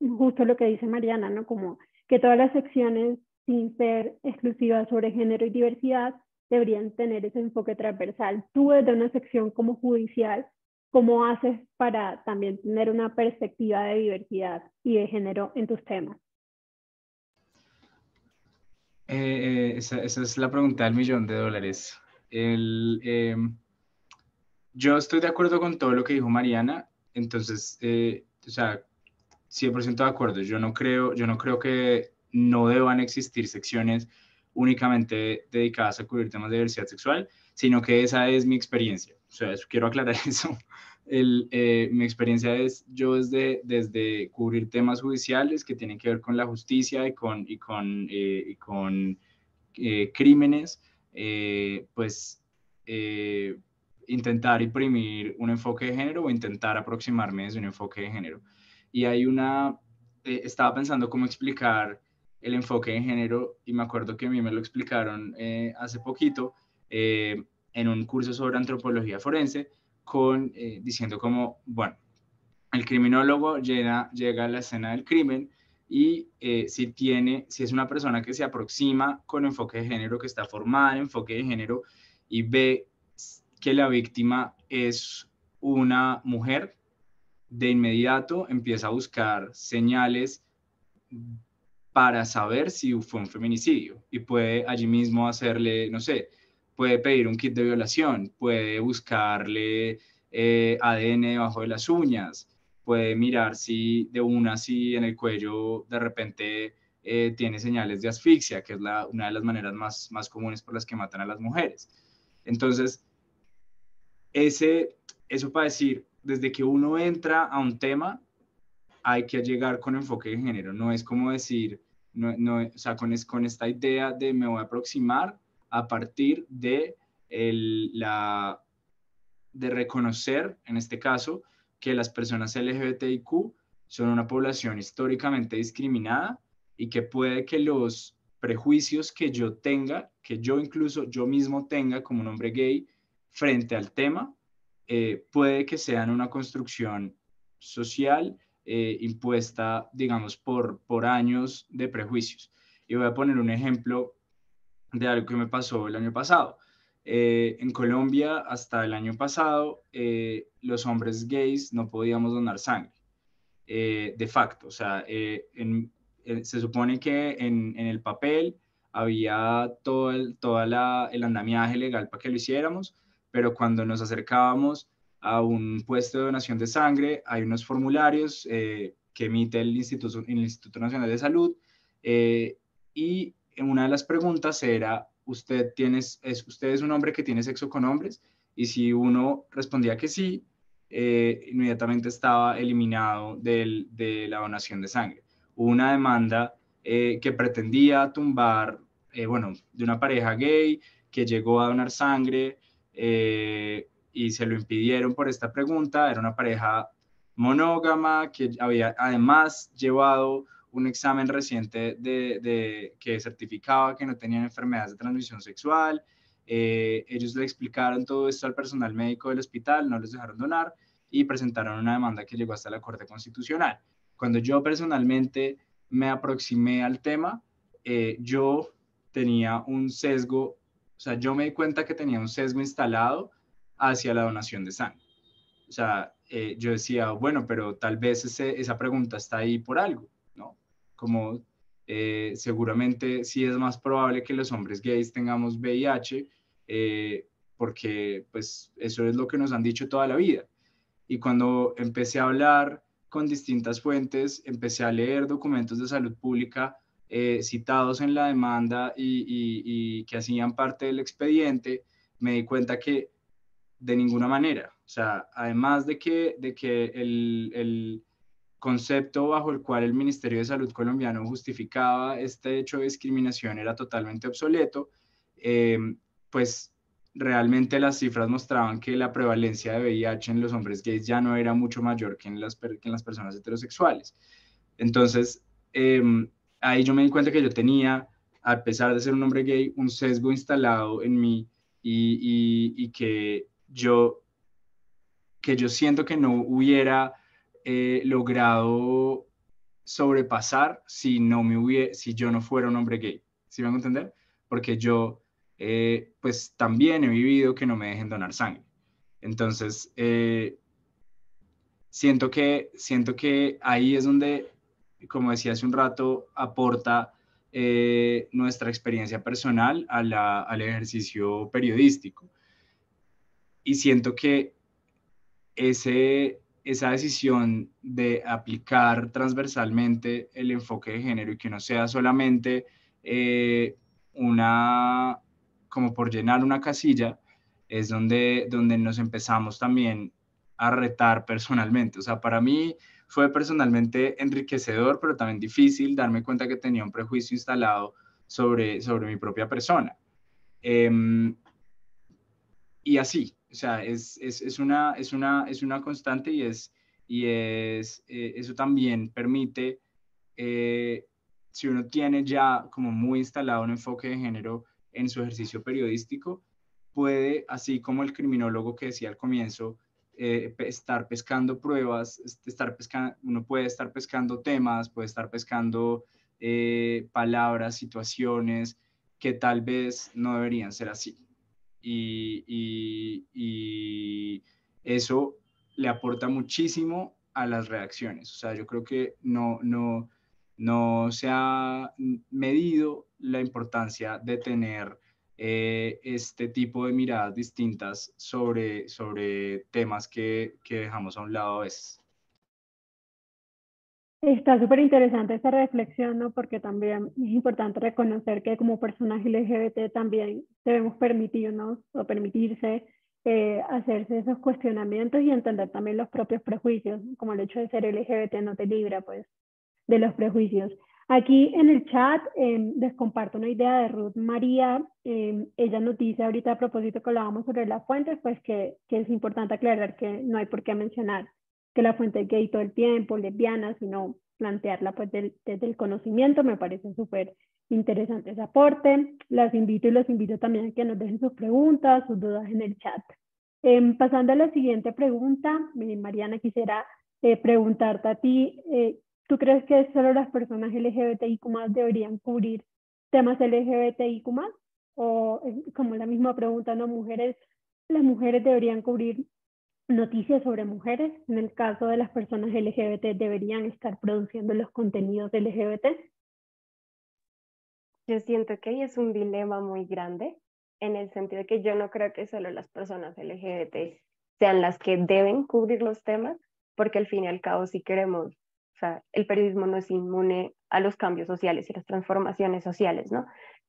justo lo que dice Mariana, ¿no? Como que todas las secciones, sin ser exclusivas sobre género y diversidad, deberían tener ese enfoque transversal. Tú desde una sección como judicial, ¿cómo haces para también tener una perspectiva de diversidad y de género en tus temas? Esa es la pregunta del millón de dólares. Yo estoy de acuerdo con todo lo que dijo Mariana, entonces, o sea, 100% de acuerdo. Yo no creo que no deban existir secciones únicamente dedicadas a cubrir temas de diversidad sexual, sino que esa es mi experiencia. O sea, quiero aclarar eso. Mi experiencia es yo desde cubrir temas judiciales que tienen que ver con la justicia y con crímenes, pues intentar imprimir un enfoque de género o intentar aproximarme desde un enfoque de género. Y estaba pensando cómo explicar el enfoque de género y me acuerdo que a mí me lo explicaron hace poquito en un curso sobre antropología forense diciendo como, bueno, el criminólogo llega a la escena del crimen y si es una persona que se aproxima con enfoque de género, que está formada en enfoque de género y ve que la víctima es una mujer, de inmediato empieza a buscar señales para saber si fue un feminicidio y puede allí mismo hacerle, no sé, puede pedir un kit de violación, puede buscarle ADN debajo de las uñas, puede mirar si en el cuello de repente tiene señales de asfixia, que es una de las maneras más comunes por las que matan a las mujeres. Entonces, eso para decir, desde que uno entra a un tema, hay que llegar con enfoque de género. No es como decir, o sea, con esta idea de me voy a aproximar a partir de reconocer, en este caso, que las personas LGBTIQ son una población históricamente discriminada y que puede que los prejuicios que yo tenga, que yo incluso yo mismo tenga como un hombre gay frente al tema, puede que sean una construcción social impuesta, digamos, por años de prejuicios. Y voy a poner un ejemplo de algo que me pasó el año pasado. En Colombia, hasta el año pasado, los hombres gays no podíamos donar sangre, de facto. O sea, se supone que en el papel había el andamiaje legal para que lo hiciéramos, pero cuando nos acercábamos a un puesto de donación de sangre, hay unos formularios que emite el Instituto Nacional de Salud, y una de las preguntas era, ¿usted es un hombre que tiene sexo con hombres? Y si uno respondía que sí, inmediatamente estaba eliminado de la donación de sangre. Hubo una demanda que pretendía tumbar, bueno, de una pareja gay que llegó a donar sangre y se lo impidieron por esta pregunta. Era una pareja monógama que había además llevado un examen reciente que certificaba que no tenían enfermedades de transmisión sexual. Ellos le explicaron todo esto al personal médico del hospital, no les dejaron donar y presentaron una demanda que llegó hasta la Corte Constitucional. Cuando yo personalmente me aproximé al tema, yo tenía un sesgo, o sea, yo me di cuenta que tenía un sesgo instalado hacia la donación de sangre. O sea, yo decía, bueno, pero tal vez esa pregunta está ahí por algo, ¿no? Como seguramente sí es más probable que los hombres gays tengamos VIH, porque pues eso es lo que nos han dicho toda la vida. Y cuando empecé a hablar con distintas fuentes, empecé a leer documentos de salud pública citados en la demanda y que hacían parte del expediente, me di cuenta que de ninguna manera. O sea, además de que el concepto bajo el cual el Ministerio de Salud colombiano justificaba este hecho de discriminación era totalmente obsoleto, eh, pues realmente las cifras mostraban que la prevalencia de VIH en los hombres gays ya no era mucho mayor que en las personas heterosexuales. Entonces, ahí yo me di cuenta que yo tenía a pesar de ser un hombre gay, un sesgo instalado en mí y que yo siento que no hubiera logrado sobrepasar si yo no fuera un hombre gay. ¿Sí me van a entender? Porque yo, pues también he vivido que no me dejen donar sangre. Entonces, siento que ahí es donde, como decía hace un rato, aporta nuestra experiencia personal al ejercicio periodístico. Y siento que esa decisión de aplicar transversalmente el enfoque de género y que no sea solamente eh, una, como por llenar una casilla, es donde nos empezamos también a retar personalmente. O sea, para mí fue personalmente enriquecedor, pero también difícil darme cuenta que tenía un prejuicio instalado sobre mi propia persona. Y así, o sea, es una constante eso también permite, si uno tiene ya como muy instalado un enfoque de género en su ejercicio periodístico, puede, así como el criminólogo que decía al comienzo, estar pescando pruebas, uno puede estar pescando temas, puede estar pescando palabras, situaciones que tal vez no deberían ser así y eso le aporta muchísimo a las reacciones. O sea, yo creo que no se ha medido la importancia de tener este tipo de miradas distintas sobre temas que dejamos a un lado a veces. Está súper interesante esta reflexión, ¿no? Porque también es importante reconocer que como personas LGBT también debemos permitirnos o permitirse hacerse esos cuestionamientos y entender también los propios prejuicios, como el hecho de ser LGBT no te libra, pues, de los prejuicios. Aquí en el chat les comparto una idea de Ruth María. Ella nos dice ahorita a propósito que hablábamos sobre las fuentes, pues que es importante aclarar que no hay por qué mencionar que la fuente es gay todo el tiempo, lesbiana, sino plantearla pues desde el conocimiento. Me parece súper interesante ese aporte. Las invito y los invito también a que nos dejen sus preguntas, sus dudas en el chat. Pasando a la siguiente pregunta, Mariana, quisiera preguntarte a ti, ¿tú crees que solo las personas LGBTIQ+ deberían cubrir temas LGBTIQ+? O como la misma pregunta, ¿no? Las mujeres deberían cubrir noticias sobre mujeres. En el caso de las personas LGBT, deberían estar produciendo los contenidos LGBT. Yo siento que ahí es un dilema muy grande, en el sentido de que yo no creo que solo las personas LGBT sean las que deben cubrir los temas, porque al fin y al cabo si queremos, o sea, el periodismo no es inmune a los cambios sociales y las transformaciones sociales, ¿no?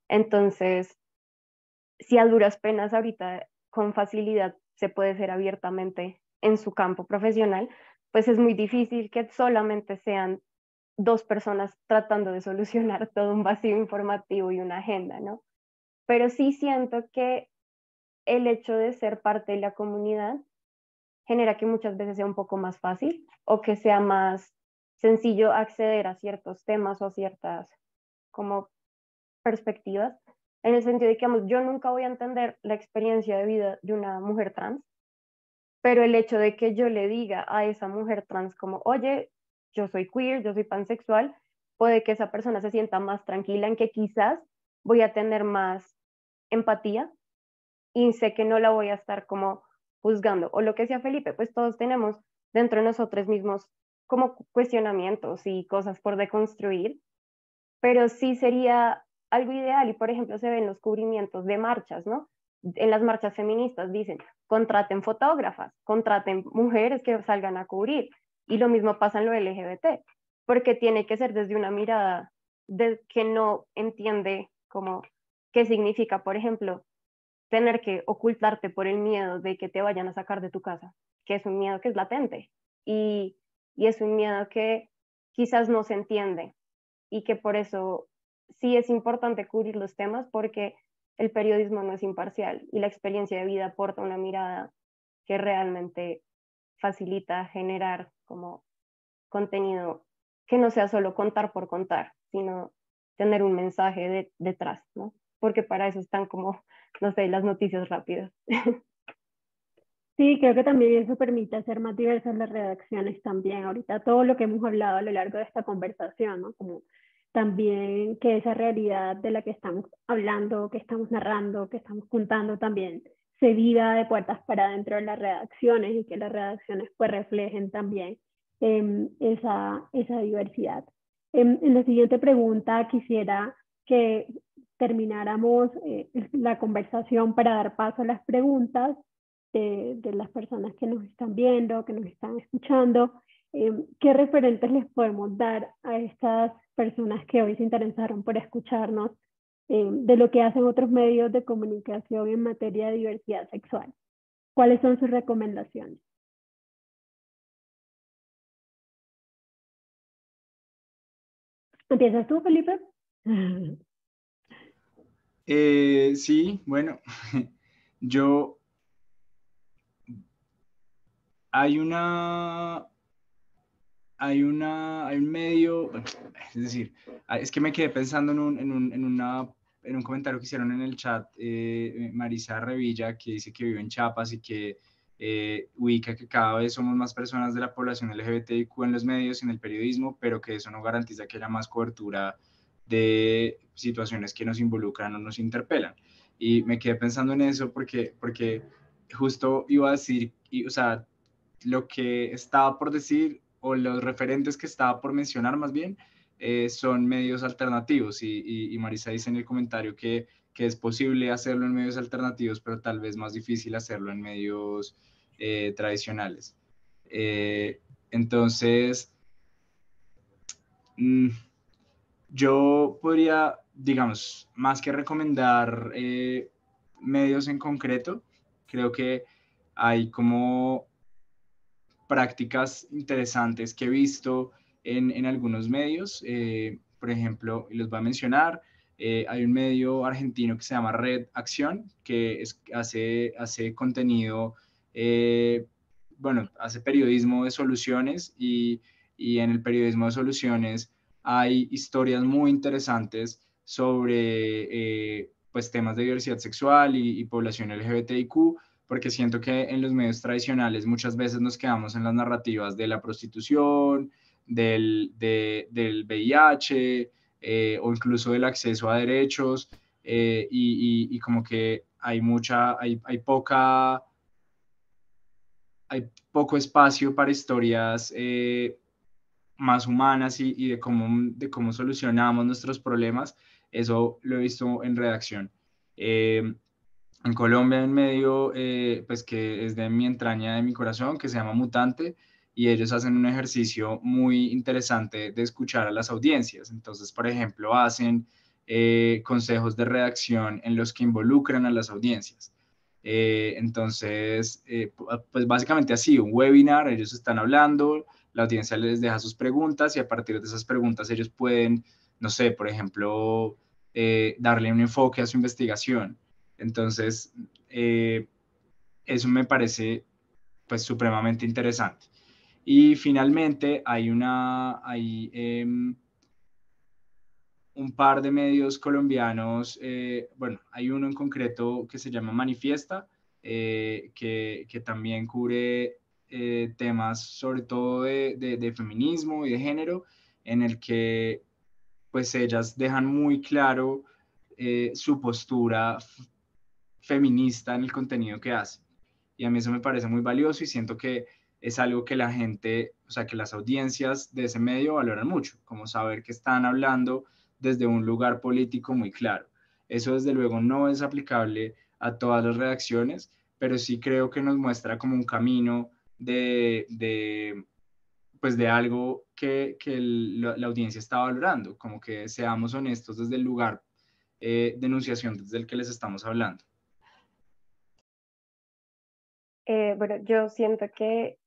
Entonces, si a duras penas ahorita con facilidad se puede ser abiertamente en su campo profesional, pues es muy difícil que solamente sean dos personas tratando de solucionar todo un vacío informativo y una agenda, ¿no? Pero sí siento que el hecho de ser parte de la comunidad genera que muchas veces sea un poco más fácil o que sea más sencillo acceder a ciertos temas o a ciertas como perspectivas, en el sentido de que, digamos, yo nunca voy a entender la experiencia de vida de una mujer trans, pero el hecho de que yo le diga a esa mujer trans como, oye, yo soy queer, yo soy pansexual, puede que esa persona se sienta más tranquila en que quizás voy a tener más empatía y sé que no la voy a estar como juzgando. O lo que decía Felipe, pues todos tenemos dentro de nosotros mismos como cuestionamientos y cosas por deconstruir, pero sí sería algo ideal y por ejemplo se ven los cubrimientos de marchas, ¿no? En las marchas feministas dicen, contraten fotógrafas, contraten mujeres que salgan a cubrir y lo mismo pasa en lo LGBT, porque tiene que ser desde una mirada de que no entiende como qué significa, por ejemplo, tener que ocultarte por el miedo de que te vayan a sacar de tu casa, que es un miedo que es latente y, y es un miedo que quizás no se entiende y que por eso sí es importante cubrir los temas porque el periodismo no es imparcial y la experiencia de vida aporta una mirada que realmente facilita generar como contenido que no sea solo contar por contar, sino tener un mensaje detrás, ¿no? Porque para eso están como, no sé, las noticias rápidas. Sí, creo que también eso permite hacer más diversas las redacciones también. Ahorita todo lo que hemos hablado a lo largo de esta conversación, ¿no? Como también que esa realidad de la que estamos hablando, que estamos narrando, que estamos contando también se viva de puertas para adentro de las redacciones y que las redacciones pues reflejen también esa diversidad. En la siguiente pregunta quisiera que termináramos la conversación para dar paso a las preguntas de las personas que nos están viendo, que nos están escuchando. ¿Qué referentes les podemos dar a estas personas que hoy se interesaron por escucharnos de lo que hacen otros medios de comunicación en materia de diversidad sexual? ¿Cuáles son sus recomendaciones? ¿Empiezas tú, Felipe? Sí, bueno, yo, hay una, hay un medio, es decir, es que me quedé pensando en un comentario que hicieron en el chat, Marisa Revilla, que dice que vive en Chiapas y que ubica que cada vez somos más personas de la población LGBTIQ en los medios y en el periodismo, pero que eso no garantiza que haya más cobertura de situaciones que nos involucran o nos interpelan. Y me quedé pensando en eso porque justo iba a decir, o sea, lo que estaba por decir o los referentes que estaba por mencionar más bien son medios alternativos y Marisa dice en el comentario que es posible hacerlo en medios alternativos, pero tal vez más difícil hacerlo en medios tradicionales. Entonces, yo podría, digamos, más que recomendar medios en concreto, creo que hay como prácticas interesantes que he visto en algunos medios. Por ejemplo, y los voy a mencionar, hay un medio argentino que se llama Red Acción, que hace contenido, bueno, hace periodismo de soluciones y en el periodismo de soluciones hay historias muy interesantes sobre pues temas de diversidad sexual y población LGBTIQ, porque siento que en los medios tradicionales muchas veces nos quedamos en las narrativas de la prostitución, del VIH o incluso del acceso a derechos y como que hay poco espacio para historias más humanas y de cómo solucionamos nuestros problemas. Eso lo he visto en redacción. En Colombia hay un medio pues que es de mi entraña, de mi corazón, que se llama Mutante, y ellos hacen un ejercicio muy interesante de escuchar a las audiencias. Entonces, por ejemplo, hacen consejos de redacción en los que involucran a las audiencias. Entonces, pues básicamente así, un webinar, ellos están hablando, la audiencia les deja sus preguntas y a partir de esas preguntas ellos pueden, no sé, por ejemplo, darle un enfoque a su investigación. Entonces, eso me parece pues supremamente interesante. Y finalmente hay un par de medios colombianos, bueno, hay uno en concreto que se llama Manifiesta, que también cubre temas sobre todo de feminismo y de género, en el que pues ellas dejan muy claro su postura feminista en el contenido que hace. Y a mí eso me parece muy valioso y siento que es algo que la gente, o sea, que las audiencias de ese medio valoran mucho, como saber que están hablando desde un lugar político muy claro. Eso desde luego no es aplicable a todas las redacciones, pero sí creo que nos muestra como un camino pues de algo que la audiencia está valorando, como que seamos honestos desde el lugar de enunciación desde el que les estamos hablando. Bueno, yo siento que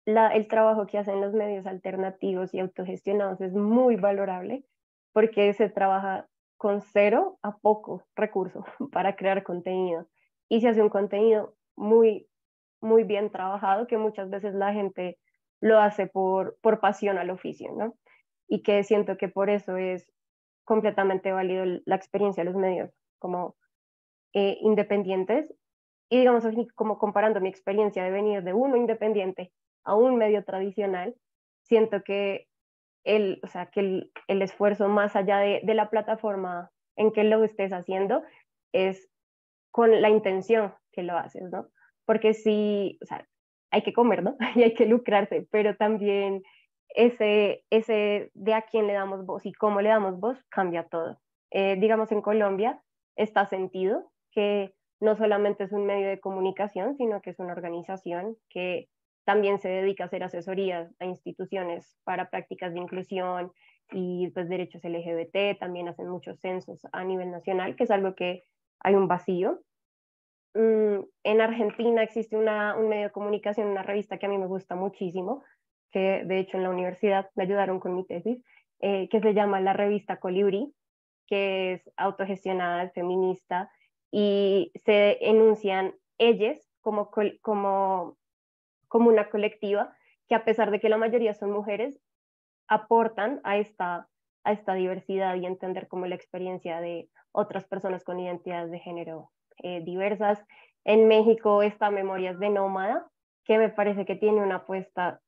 el trabajo que hacen los medios alternativos y autogestionados es muy valorable porque se trabaja con cero a poco recurso para crear contenido y se hace un contenido muy bien trabajado que muchas veces la gente lo hace por pasión al oficio, ¿no? Y que siento que por eso es completamente válido la experiencia de los medios como independientes. Y digamos así, como comparando mi experiencia de venir de uno independiente a un medio tradicional, siento que o sea, que el esfuerzo más allá de la plataforma en que lo estés haciendo es con la intención que lo haces, ¿no? Porque sí, o sea, hay que comer, ¿no? Y hay que lucrarse, pero también ese de a quién le damos voz y cómo le damos voz cambia todo. Digamos, en Colombia está sentido que no solamente es un medio de comunicación, sino que es una organización que también se dedica a hacer asesorías a instituciones para prácticas de inclusión y pues derechos LGBT, también hacen muchos censos a nivel nacional, que es algo que hay un vacío. En Argentina existe un medio de comunicación, una revista que a mí me gusta muchísimo, que de hecho en la universidad me ayudaron con mi tesis, que se llama la revista Colibrí, que es autogestionada, es feminista, y se enuncian ellas como una colectiva que a pesar de que la mayoría son mujeres, aportan a esta diversidad y entender como la experiencia de otras personas con identidades de género diversas. En México está Memorias de Nómada, que me parece que tiene una apuesta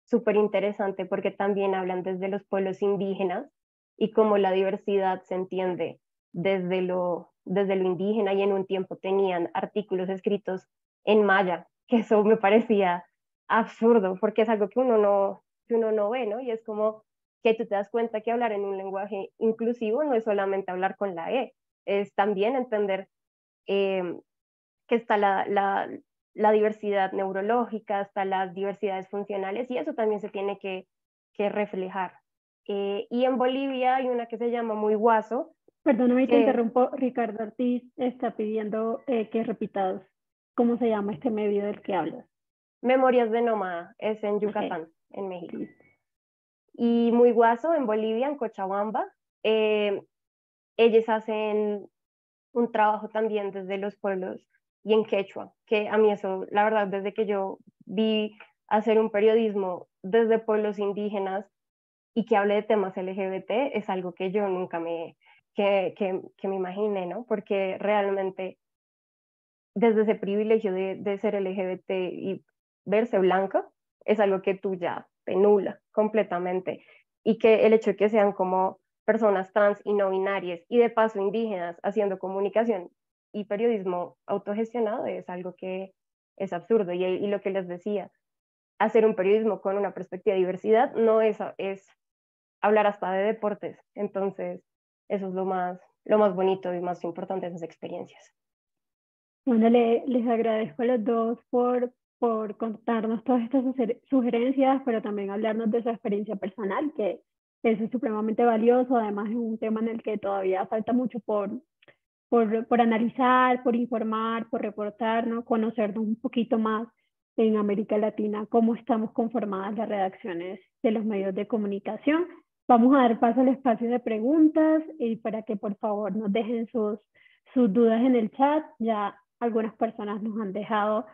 súper interesante porque también hablan desde los pueblos indígenas y cómo la diversidad se entiende desde lo indígena, y en un tiempo tenían artículos escritos en maya, que eso me parecía absurdo porque es algo que uno no ve, ¿no? Y es como que tú te das cuenta que hablar en un lenguaje inclusivo no es solamente hablar con la E, es también entender eh, que está la diversidad neurológica, está las diversidades funcionales, y eso también se tiene que reflejar. Y en Bolivia hay una que se llama Muy Guaso. Perdóname, te Que interrumpo. Ricardo Ortiz está pidiendo que repitas cómo se llama este medio del que hablas. Memorias de Nómada, es en Okay. Yucatán, en México. Listo. Y Muy Guaso en Bolivia, en Cochabamba. Ellos hacen un trabajo también desde los pueblos y en quechua, que a mí eso, la verdad, desde que yo vi hacer un periodismo desde pueblos indígenas y que hable de temas LGBT, es algo que yo nunca que me imaginé, ¿no? Porque realmente desde ese privilegio de ser LGBT y verse blanca, es algo que tú ya te nula completamente. Y que el hecho de que sean como personas trans y no binarias y de paso indígenas haciendo comunicación y periodismo autogestionado es algo que es absurdo. Y lo que les decía, hacer un periodismo con una perspectiva de diversidad no es hablar hasta de deportes. Entonces, eso es lo más bonito y más importante de esas experiencias. Bueno, les agradezco a los dos por contarnos todas estas sugerencias, pero también hablarnos de su experiencia personal, que eso es supremamente valioso. Además, es un tema en el que todavía falta mucho por analizar, por informar, por reportar, ¿no? Conocernos un poquito más en América Latina, cómo estamos conformadas las redacciones de los medios de comunicación. Vamos a dar paso al espacio de preguntas y para que por favor nos dejen sus dudas en el chat. Ya algunas personas nos han dejado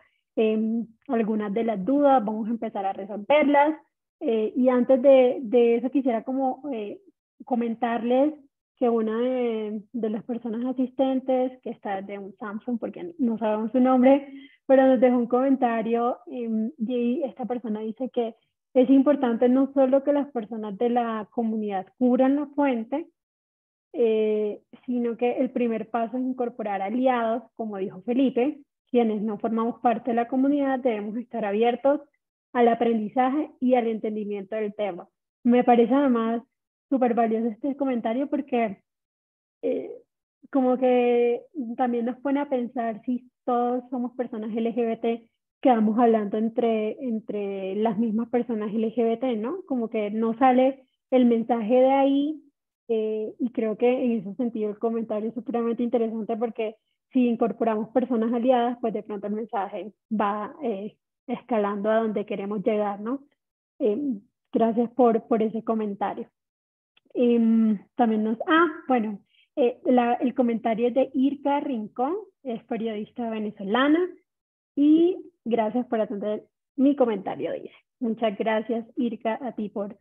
algunas de las dudas, vamos a empezar a resolverlas. Y antes de eso quisiera como comentarles que una de las personas asistentes, que está de un Samsung, porque no sabemos su nombre, pero nos dejó un comentario y esta persona dice que es importante no solo que las personas de la comunidad cubran la fuente, sino que el primer paso es incorporar aliados, como dijo Felipe, quienes no formamos parte de la comunidad debemos estar abiertos al aprendizaje y al entendimiento del tema. Me parece además súper valioso este comentario porque como que también nos pone a pensar si todos somos personas LGBT, quedamos hablando entre las mismas personas LGBT, ¿no? Como que no sale el mensaje de ahí y creo que en ese sentido el comentario es supremamente interesante porque si incorporamos personas aliadas, pues de pronto el mensaje va escalando a donde queremos llegar, ¿no? Gracias por ese comentario. También bueno, el comentario es de Irka Rincón, es periodista venezolana, y gracias por atender mi comentario, dice. Muchas gracias, Irka, a ti por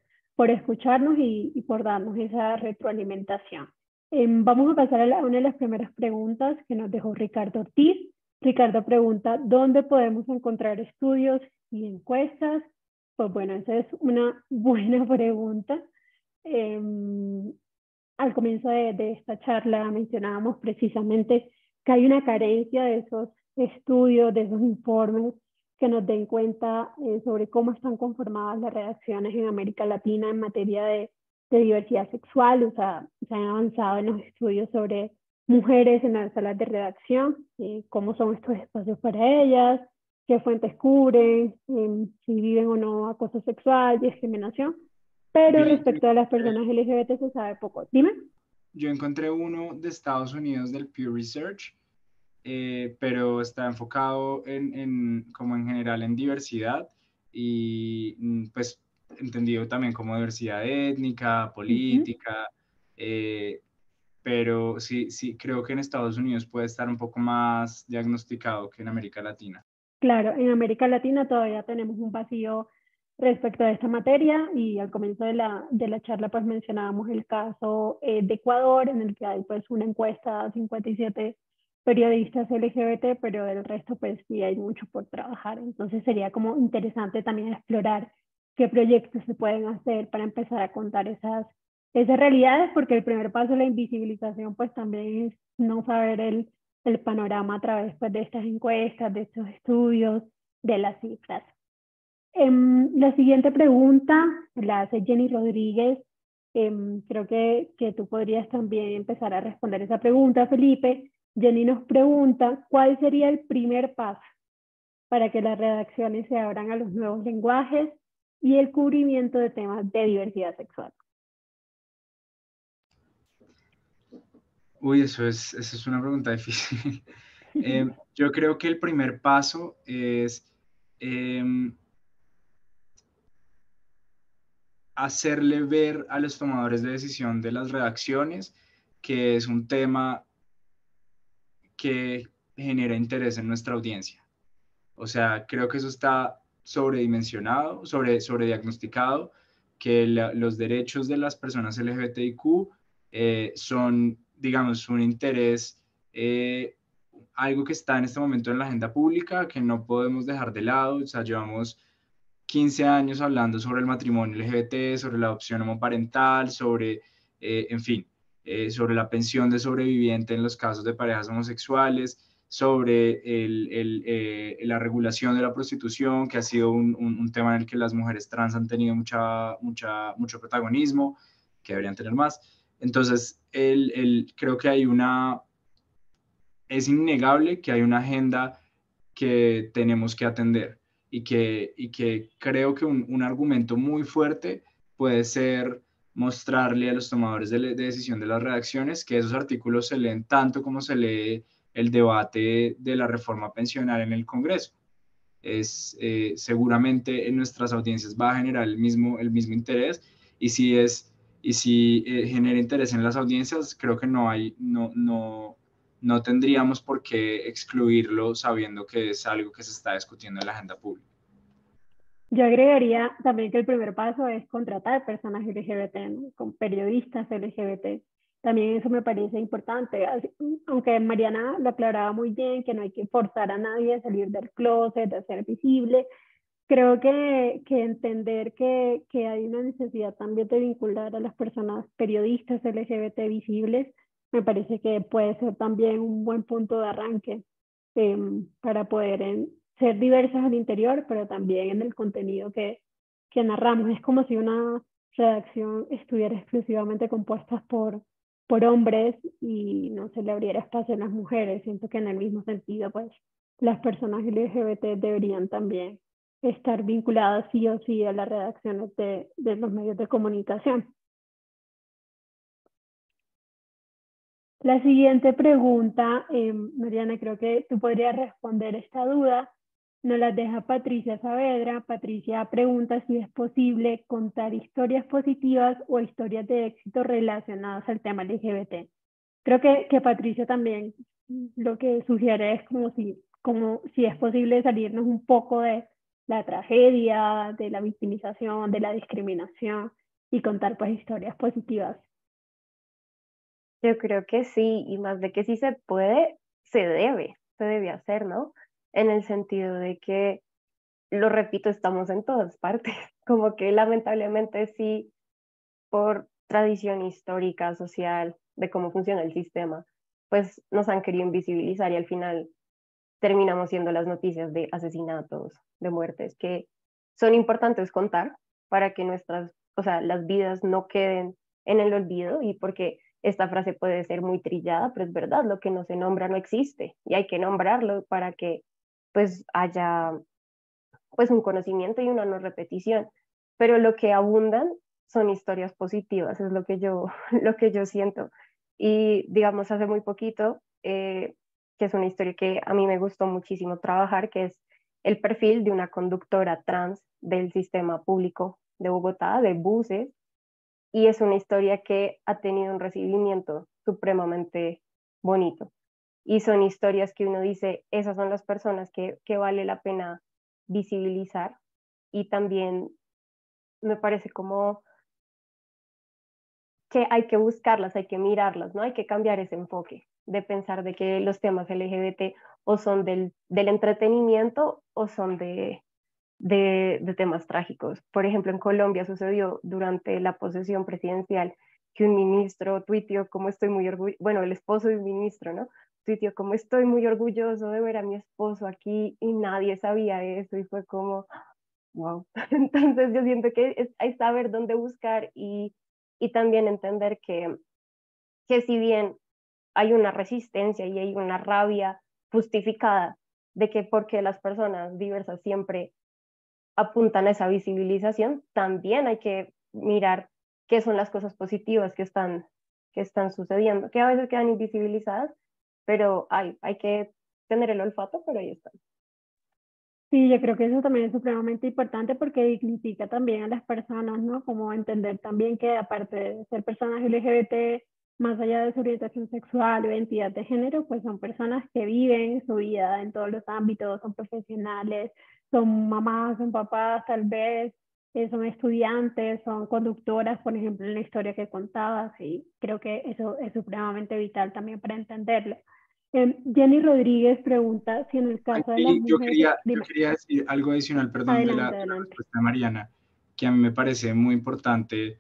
escucharnos y por darnos esa retroalimentación. Vamos a pasar a una de las primeras preguntas que nos dejó Ricardo Ortiz. Ricardo pregunta, ¿dónde podemos encontrar estudios y encuestas? Pues bueno, esa es una buena pregunta. Al comienzo de esta charla mencionábamos precisamente que hay una carencia de esos estudios, de esos informes que nos den cuenta sobre cómo están conformadas las redacciones en América Latina en materia de diversidad sexual. O sea, se han avanzado en los estudios sobre mujeres en las salas de redacción, cómo son estos espacios para ellas, qué fuentes cubren, si viven o no acoso sexual, discriminación. Pero respecto a las personas LGBT se sabe poco. Dime. Yo encontré uno de Estados Unidos del Pew Research, pero está enfocado como en general en diversidad y pues entendido también como diversidad étnica, política, pero sí, sí, creo que en Estados Unidos puede estar un poco más diagnosticado que en América Latina. Claro, en América Latina todavía tenemos un vacío respecto a esta materia y al comienzo de la charla pues mencionábamos el caso de Ecuador, en el que hay pues una encuesta a 57 periodistas LGBT, pero del resto pues sí hay mucho por trabajar. Entonces sería como interesante también explorar qué proyectos se pueden hacer para empezar a contar esas realidades, porque el primer paso de la invisibilización pues también es no saber el panorama a través pues, de estas encuestas, de estos estudios, de las cifras. La siguiente pregunta la hace Jenny Rodríguez. Creo que tú podrías también empezar a responder esa pregunta, Felipe. Jenny nos pregunta, ¿cuál sería el primer paso para que las redacciones se abran a los nuevos lenguajes y el cubrimiento de temas de diversidad sexual? Uy, esa es una pregunta difícil. Yo creo que el primer paso es hacerle ver a los tomadores de decisión de las redacciones que es un tema que genera interés en nuestra audiencia. O sea, creo que eso está sobredimensionado, sobrediagnosticado, que los derechos de las personas LGBTIQ son, digamos, un interés, algo que está en este momento en la agenda pública, que no podemos dejar de lado. O sea, llevamos 15 años hablando sobre el matrimonio LGBT, sobre la adopción homoparental, sobre, en fin, sobre la pensión de sobreviviente en los casos de parejas homosexuales, sobre la regulación de la prostitución, que ha sido un tema en el que las mujeres trans han tenido mucho protagonismo, que deberían tener más. Entonces, creo que es innegable que hay una agenda que tenemos que atender y que creo que un argumento muy fuerte puede ser mostrarle a los tomadores de decisión de las redacciones que esos artículos se leen tanto como se lee el debate de la reforma pensional en el Congreso. Seguramente en nuestras audiencias va a generar el mismo interés y si genera interés en las audiencias, creo que no tendríamos por qué excluirlo sabiendo que es algo que se está discutiendo en la agenda pública. Yo agregaría también que el primer paso es contratar personas LGBT, ¿no? Con periodistas LGBT. También eso me parece importante. Aunque Mariana lo aclaraba muy bien, que no hay que forzar a nadie a salir del closet, a ser visible. Creo que entender que hay una necesidad también de vincular a las personas periodistas LGBT visibles, me parece que puede ser también un buen punto de arranque para poder ser diversas al interior, pero también en el contenido que narramos. Es como si una redacción estuviera exclusivamente compuesta por hombres y no se le abriera espacio a las mujeres. Siento que en el mismo sentido, pues, las personas LGBT deberían también estar vinculadas sí o sí a las redacciones de los medios de comunicación. La siguiente pregunta, Mariana, creo que tú podrías responder esta duda. Nos la deja Patricia Saavedra. Patricia pregunta si es posible contar historias positivas o historias de éxito relacionadas al tema LGBT. Creo que Patricia también lo que sugiere es como si es posible salirnos un poco de la tragedia, de la victimización, de la discriminación y contar pues historias positivas. Yo creo que sí, y más de que sí se puede, se debe hacer, ¿no? En el sentido de que, lo repito, estamos en todas partes, como que lamentablemente sí, por tradición histórica, social, de cómo funciona el sistema, pues nos han querido invisibilizar y al final terminamos siendo las noticias de asesinatos, de muertes, que son importantes contar para que nuestras, o sea, las vidas no queden en el olvido y porque esta frase puede ser muy trillada, pero es verdad, lo que no se nombra no existe y hay que nombrarlo para que pues haya pues un conocimiento y una no repetición. Pero lo que abundan son historias positivas, es lo que yo, lo que yo siento. Y digamos, hace muy poquito, que es una historia que a mí me gustó muchísimo trabajar, que es el perfil de una conductora trans del sistema público de Bogotá, de buses, y es una historia que ha tenido un recibimiento supremamente bonito. Y son historias que uno dice, esas son las personas que vale la pena visibilizar y también me parece como que hay que buscarlas, hay que mirarlas, ¿no? Hay que cambiar ese enfoque de pensar de que los temas LGBT o son del entretenimiento o son de temas trágicos. Por ejemplo, en Colombia sucedió durante la posesión presidencial que un ministro tuiteó como estoy muy orgulloso, bueno, el esposo de un ministro, ¿no? Tuiteó como estoy muy orgulloso de ver a mi esposo aquí y nadie sabía eso y fue como, wow. Entonces yo siento que hay saber dónde buscar y también entender que si bien hay una resistencia y hay una rabia justificada de que porque las personas diversas siempre apuntan a esa visibilización, también hay que mirar qué son las cosas positivas que están sucediendo, que a veces quedan invisibilizadas, pero hay que tener el olfato, pero ahí están. Sí, yo creo que eso también es supremamente importante porque dignifica también a las personas, ¿no? Como entender también que aparte de ser personas LGBT, más allá de su orientación sexual o identidad de género, pues son personas que viven su vida en todos los ámbitos, son profesionales, son mamás, son papás tal vez, son estudiantes, son conductoras, por ejemplo, en la historia que contabas, y creo que eso es supremamente vital también para entenderlo. Jenny Rodríguez pregunta si en el caso de las Y mujeres, yo dime, quería decir algo adicional, perdón, adelante, de la adelante. respuesta de Mariana, que a mí me parece muy importante,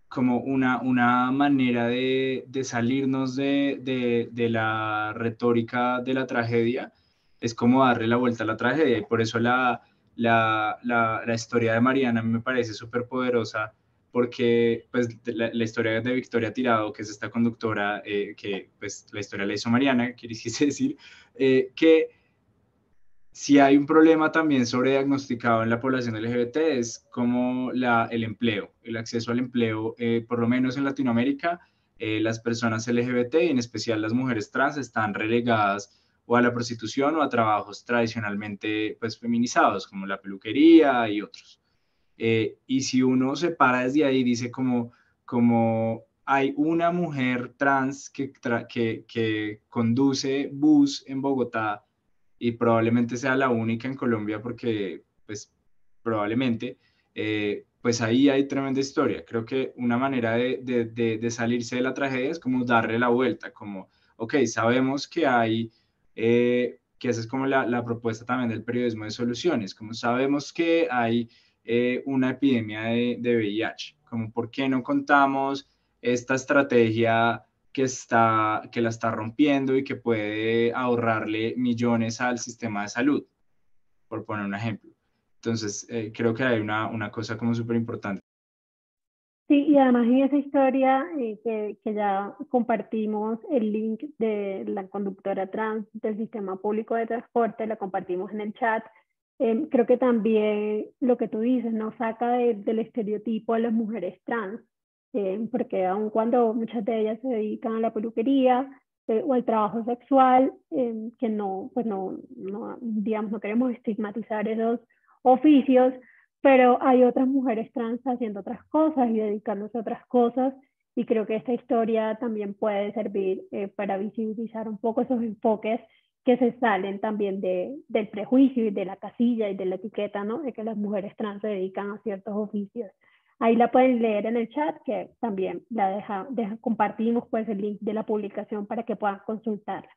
como una manera de salirnos de la retórica de la tragedia, es como darle la vuelta a la tragedia, y por eso la historia de Mariana me parece súper poderosa, porque pues la historia de Victoria Tirado, que es esta conductora, que pues la historia la hizo Mariana, quise decir, que si hay un problema también sobrediagnosticado en la población LGBT es como el empleo, el acceso al empleo, por lo menos en Latinoamérica, las personas LGBT, y en especial las mujeres trans, están relegadas o a la prostitución o a trabajos tradicionalmente pues, feminizados, como la peluquería y otros. Y si uno se para desde ahí, dice como hay una mujer trans que conduce bus en Bogotá y probablemente sea la única en Colombia porque, pues, probablemente, pues ahí hay tremenda historia. Creo que una manera de salirse de la tragedia es como darle la vuelta, como, ok, sabemos que hay, que esa es como la propuesta también del periodismo de soluciones, como sabemos que hay una epidemia de VIH, como por qué no contamos esta estrategia que la está rompiendo y que puede ahorrarle millones al sistema de salud, por poner un ejemplo. Entonces, creo que hay una cosa como súper importante. Sí, y además en esa historia que ya compartimos el link de la conductora trans del sistema público de transporte, la compartimos en el chat. Creo que también lo que tú dices, ¿no? Saca del estereotipo a las mujeres trans, porque aun cuando muchas de ellas se dedican a la peluquería o al trabajo sexual, que no, pues no, digamos, no queremos estigmatizar esos oficios, pero hay otras mujeres trans haciendo otras cosas y dedicándose a otras cosas y creo que esta historia también puede servir para visibilizar un poco esos enfoques que se salen también del prejuicio y de la casilla y de la etiqueta, ¿no? De que las mujeres trans se dedican a ciertos oficios. Ahí la pueden leer en el chat, que también compartimos pues el link de la publicación para que puedan consultarla.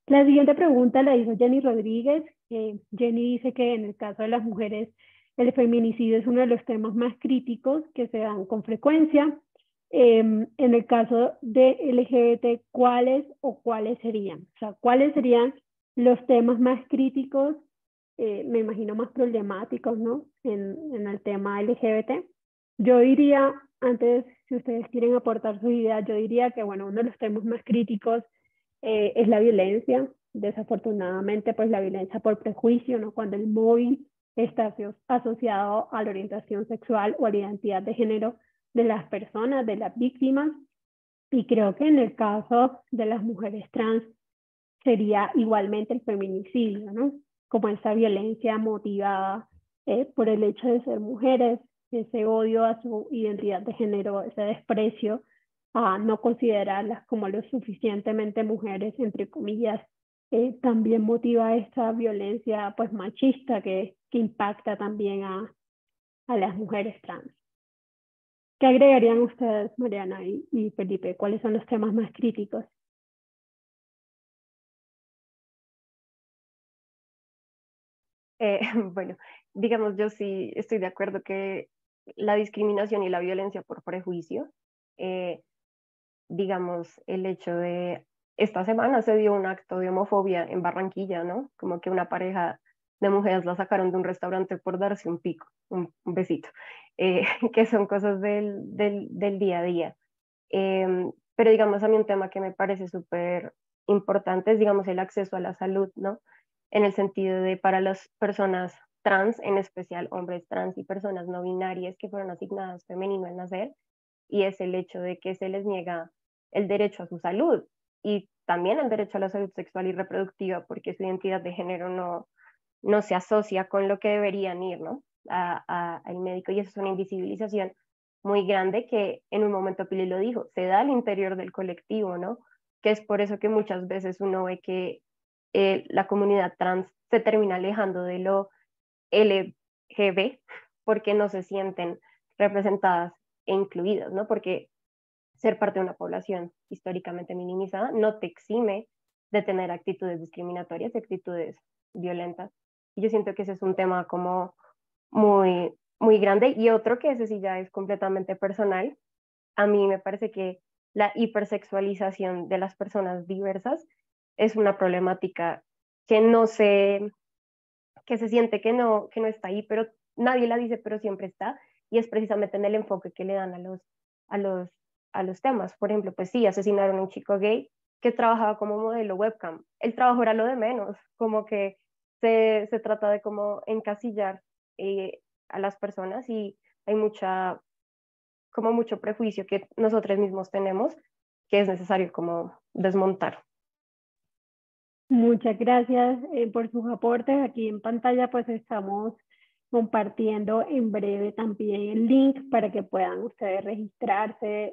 La siguiente pregunta la hizo Jenny Rodríguez. Jenny dice que en el caso de las mujeres el feminicidio es uno de los temas más críticos que se dan con frecuencia. En el caso de LGBT, ¿cuáles serían? O sea, ¿cuáles serían los temas más críticos, me imagino más problemáticos, ¿no? En el tema LGBT. Yo diría, antes, si ustedes quieren aportar sus ideas, yo diría que, bueno, uno de los temas más críticos es la violencia. Desafortunadamente, pues la violencia por prejuicio, ¿no? Cuando el móvil está asociado a la orientación sexual o a la identidad de género de las personas, de las víctimas. Y creo que en el caso de las mujeres trans sería igualmente el feminicidio, ¿no? Como esa violencia motivada por el hecho de ser mujeres, ese odio a su identidad de género, ese desprecio a no considerarlas como lo suficientemente mujeres, entre comillas, también motiva esta violencia pues machista que impacta también a las mujeres trans. ¿Qué agregarían ustedes, Mariana y Felipe? ¿Cuáles son los temas más críticos? Bueno, digamos, yo sí estoy de acuerdo que la discriminación y la violencia por prejuicio, eh, digamos, el hecho de, esta semana se dio un acto de homofobia en Barranquilla, ¿no? Como que una pareja de mujeres la sacaron de un restaurante por darse un pico, un besito, que son cosas del día a día. Pero digamos, a mí un tema que me parece súper importante es, digamos, el acceso a la salud, ¿no? En el sentido de para las personas trans, en especial hombres trans y personas no binarias que fueron asignadas femenino al nacer, y es el hecho de que se les niega el derecho a su salud y también el derecho a la salud sexual y reproductiva, porque su identidad de género no se asocia con lo que deberían ir, ¿no? Al médico, y eso es una invisibilización muy grande que en un momento Pili lo dijo, se da al interior del colectivo, ¿no? Que es por eso que muchas veces uno ve que la comunidad trans se termina alejando de lo LGB porque no se sienten representadas e incluidas, ¿no? Porque ser parte de una población históricamente minimizada no te exime de tener actitudes discriminatorias, actitudes violentas. Y yo siento que ese es un tema como muy grande. Y otro que ese sí ya es completamente personal, a mí me parece que la hipersexualización de las personas diversas es una problemática que no se, que se siente que no está ahí, pero nadie la dice, pero siempre está, y es precisamente en el enfoque que le dan a los, a los temas. Por ejemplo, pues sí, asesinaron a un chico gay que trabajaba como modelo webcam. El trabajo era lo de menos, como que se trata de como encasillar a las personas y hay como mucho prejuicio que nosotros mismos tenemos que es necesario como desmontar. Muchas gracias por sus aportes. Aquí en pantalla pues estamos compartiendo en breve también el link para que puedan ustedes registrarse,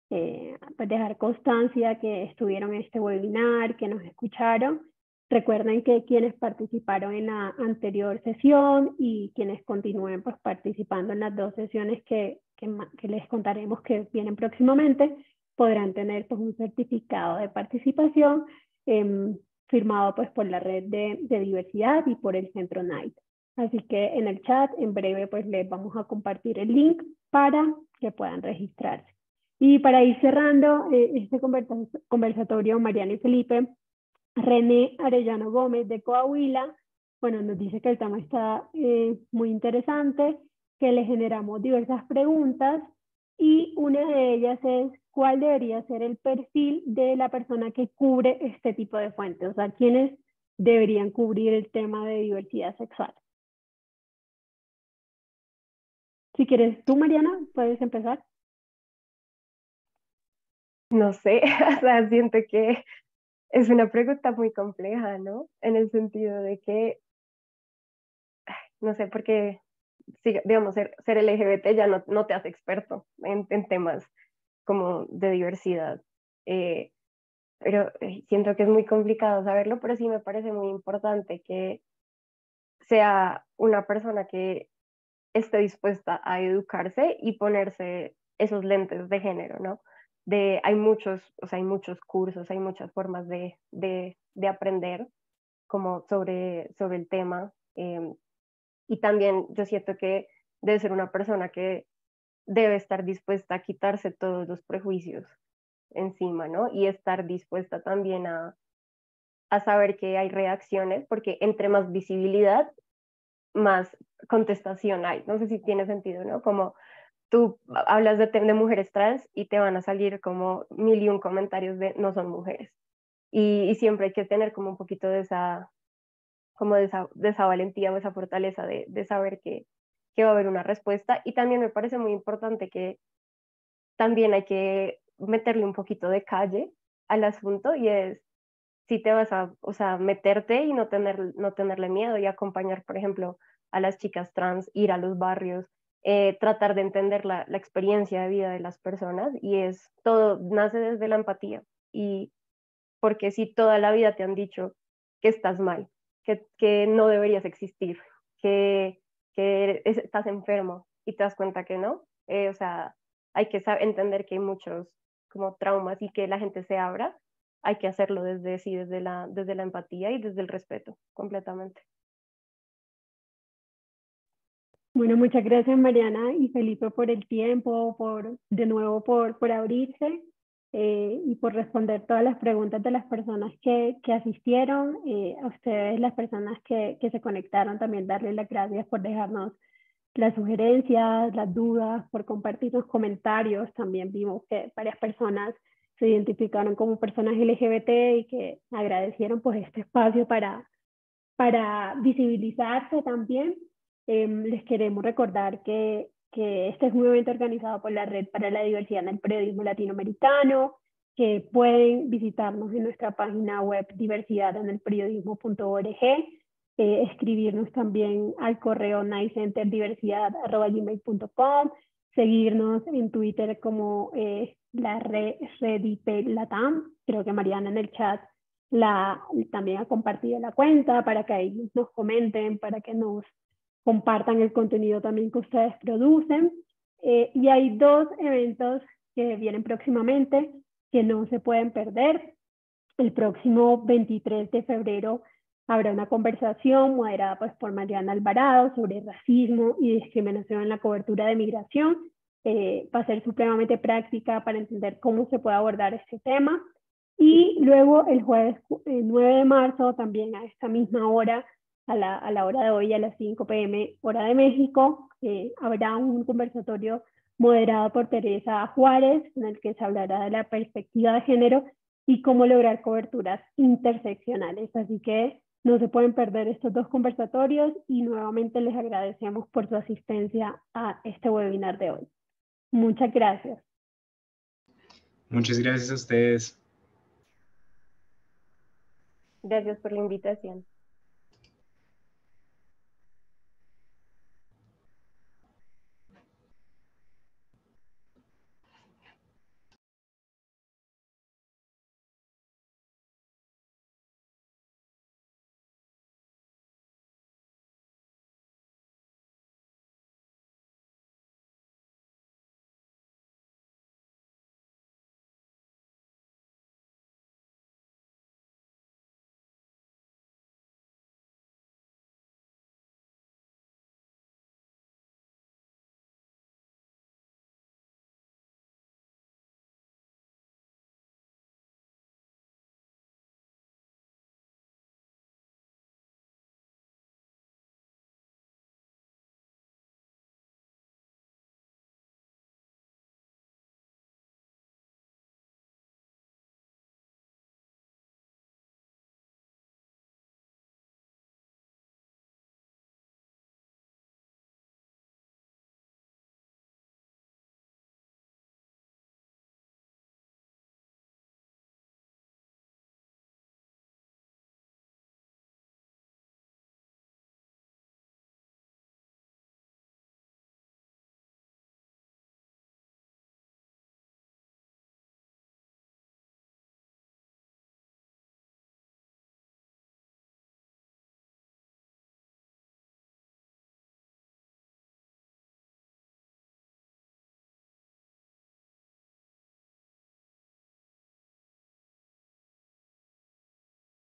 pues dejar constancia que estuvieron en este webinar, que nos escucharon. Recuerden que quienes participaron en la anterior sesión y quienes continúen pues participando en las dos sesiones que les contaremos que vienen próximamente, podrán tener pues un certificado de participación firmado pues por la red de diversidad y por el Centro Night. Así que en el chat en breve pues les vamos a compartir el link para que puedan registrarse. Y para ir cerrando este conversatorio, Mariana y Felipe, René Arellano Gómez de Coahuila, bueno, nos dice que el tema está muy interesante, que le generamos diversas preguntas y una de ellas es cuál debería ser el perfil de la persona que cubre este tipo de fuentes, o sea, quiénes deberían cubrir el tema de diversidad sexual. Si quieres tú, Mariana, puedes empezar. No sé, o sea, siento que es una pregunta muy compleja, ¿no? En el sentido de que, no sé, porque, sí, digamos, ser LGBT ya no te hace experto en temas como de diversidad. Eh, pero siento que es muy complicado saberlo, pero sí me parece muy importante que sea una persona que esté dispuesta a educarse y ponerse esos lentes de género, ¿no? Hay muchos, o sea, hay muchos cursos, hay muchas formas de aprender como sobre el tema. Y también yo siento que debe ser una persona que debe estar dispuesta a quitarse todos los prejuicios encima, ¿no? Y estar dispuesta también a saber que hay reacciones, porque entre más visibilidad, más contestación hay. No sé si tiene sentido, ¿no? Como tú hablas de mujeres trans y te van a salir como mil y un comentarios de no son mujeres. Y siempre hay que tener como un poquito de esa, como de esa valentía o esa fortaleza de saber que va a haber una respuesta. Y también me parece muy importante que también hay que meterle un poquito de calle al asunto y es si te vas a, o sea, meterte y no tenerle miedo y acompañar, por ejemplo, a las chicas trans, ir a los barrios, tratar de entender la experiencia de vida de las personas y es todo, nace desde la empatía y porque si toda la vida te han dicho que estás mal, que no deberías existir, que, estás enfermo y te das cuenta que no, o sea, hay que entender que hay muchos como traumas y que la gente se abra, hay que hacerlo desde, sí, desde la empatía y desde el respeto, completamente. Bueno, muchas gracias Mariana y Felipe por el tiempo, de nuevo por abrirse y por responder todas las preguntas de las personas que asistieron. A ustedes, las personas que se conectaron, también darles las gracias por dejarnos las sugerencias, las dudas, por compartir sus comentarios. También vimos que varias personas se identificaron como personas LGBT y que agradecieron pues este espacio para visibilizarse también. Les queremos recordar que este es un evento organizado por la Red para la Diversidad en el Periodismo Latinoamericano, que pueden visitarnos en nuestra página web diversidadenelperiodismo.org, escribirnos también al correo nicecenterdiversidad@gmail.com, seguirnos en Twitter como la red IP Latam. Creo que Mariana en el chat también ha compartido la cuenta para que ahí nos comenten, para que nos compartan el contenido también que ustedes producen. Y hay dos eventos que vienen próximamente que no se pueden perder. El próximo 23 de febrero habrá una conversación moderada pues, por Mariana Alvarado sobre racismo y discriminación en la cobertura de migración. Va a ser supremamente práctica para entender cómo se puede abordar este tema. Y luego el jueves 9 de marzo, también a esta misma hora, a la hora de hoy, a las 5 p.m. hora de México, habrá un conversatorio moderado por Teresa Juárez, en el que se hablará de la perspectiva de género y cómo lograr coberturas interseccionales. Así que no se pueden perder estos dos conversatorios y nuevamente les agradecemos por su asistencia a este webinar de hoy. Muchas gracias. Muchas gracias a ustedes. Gracias por la invitación.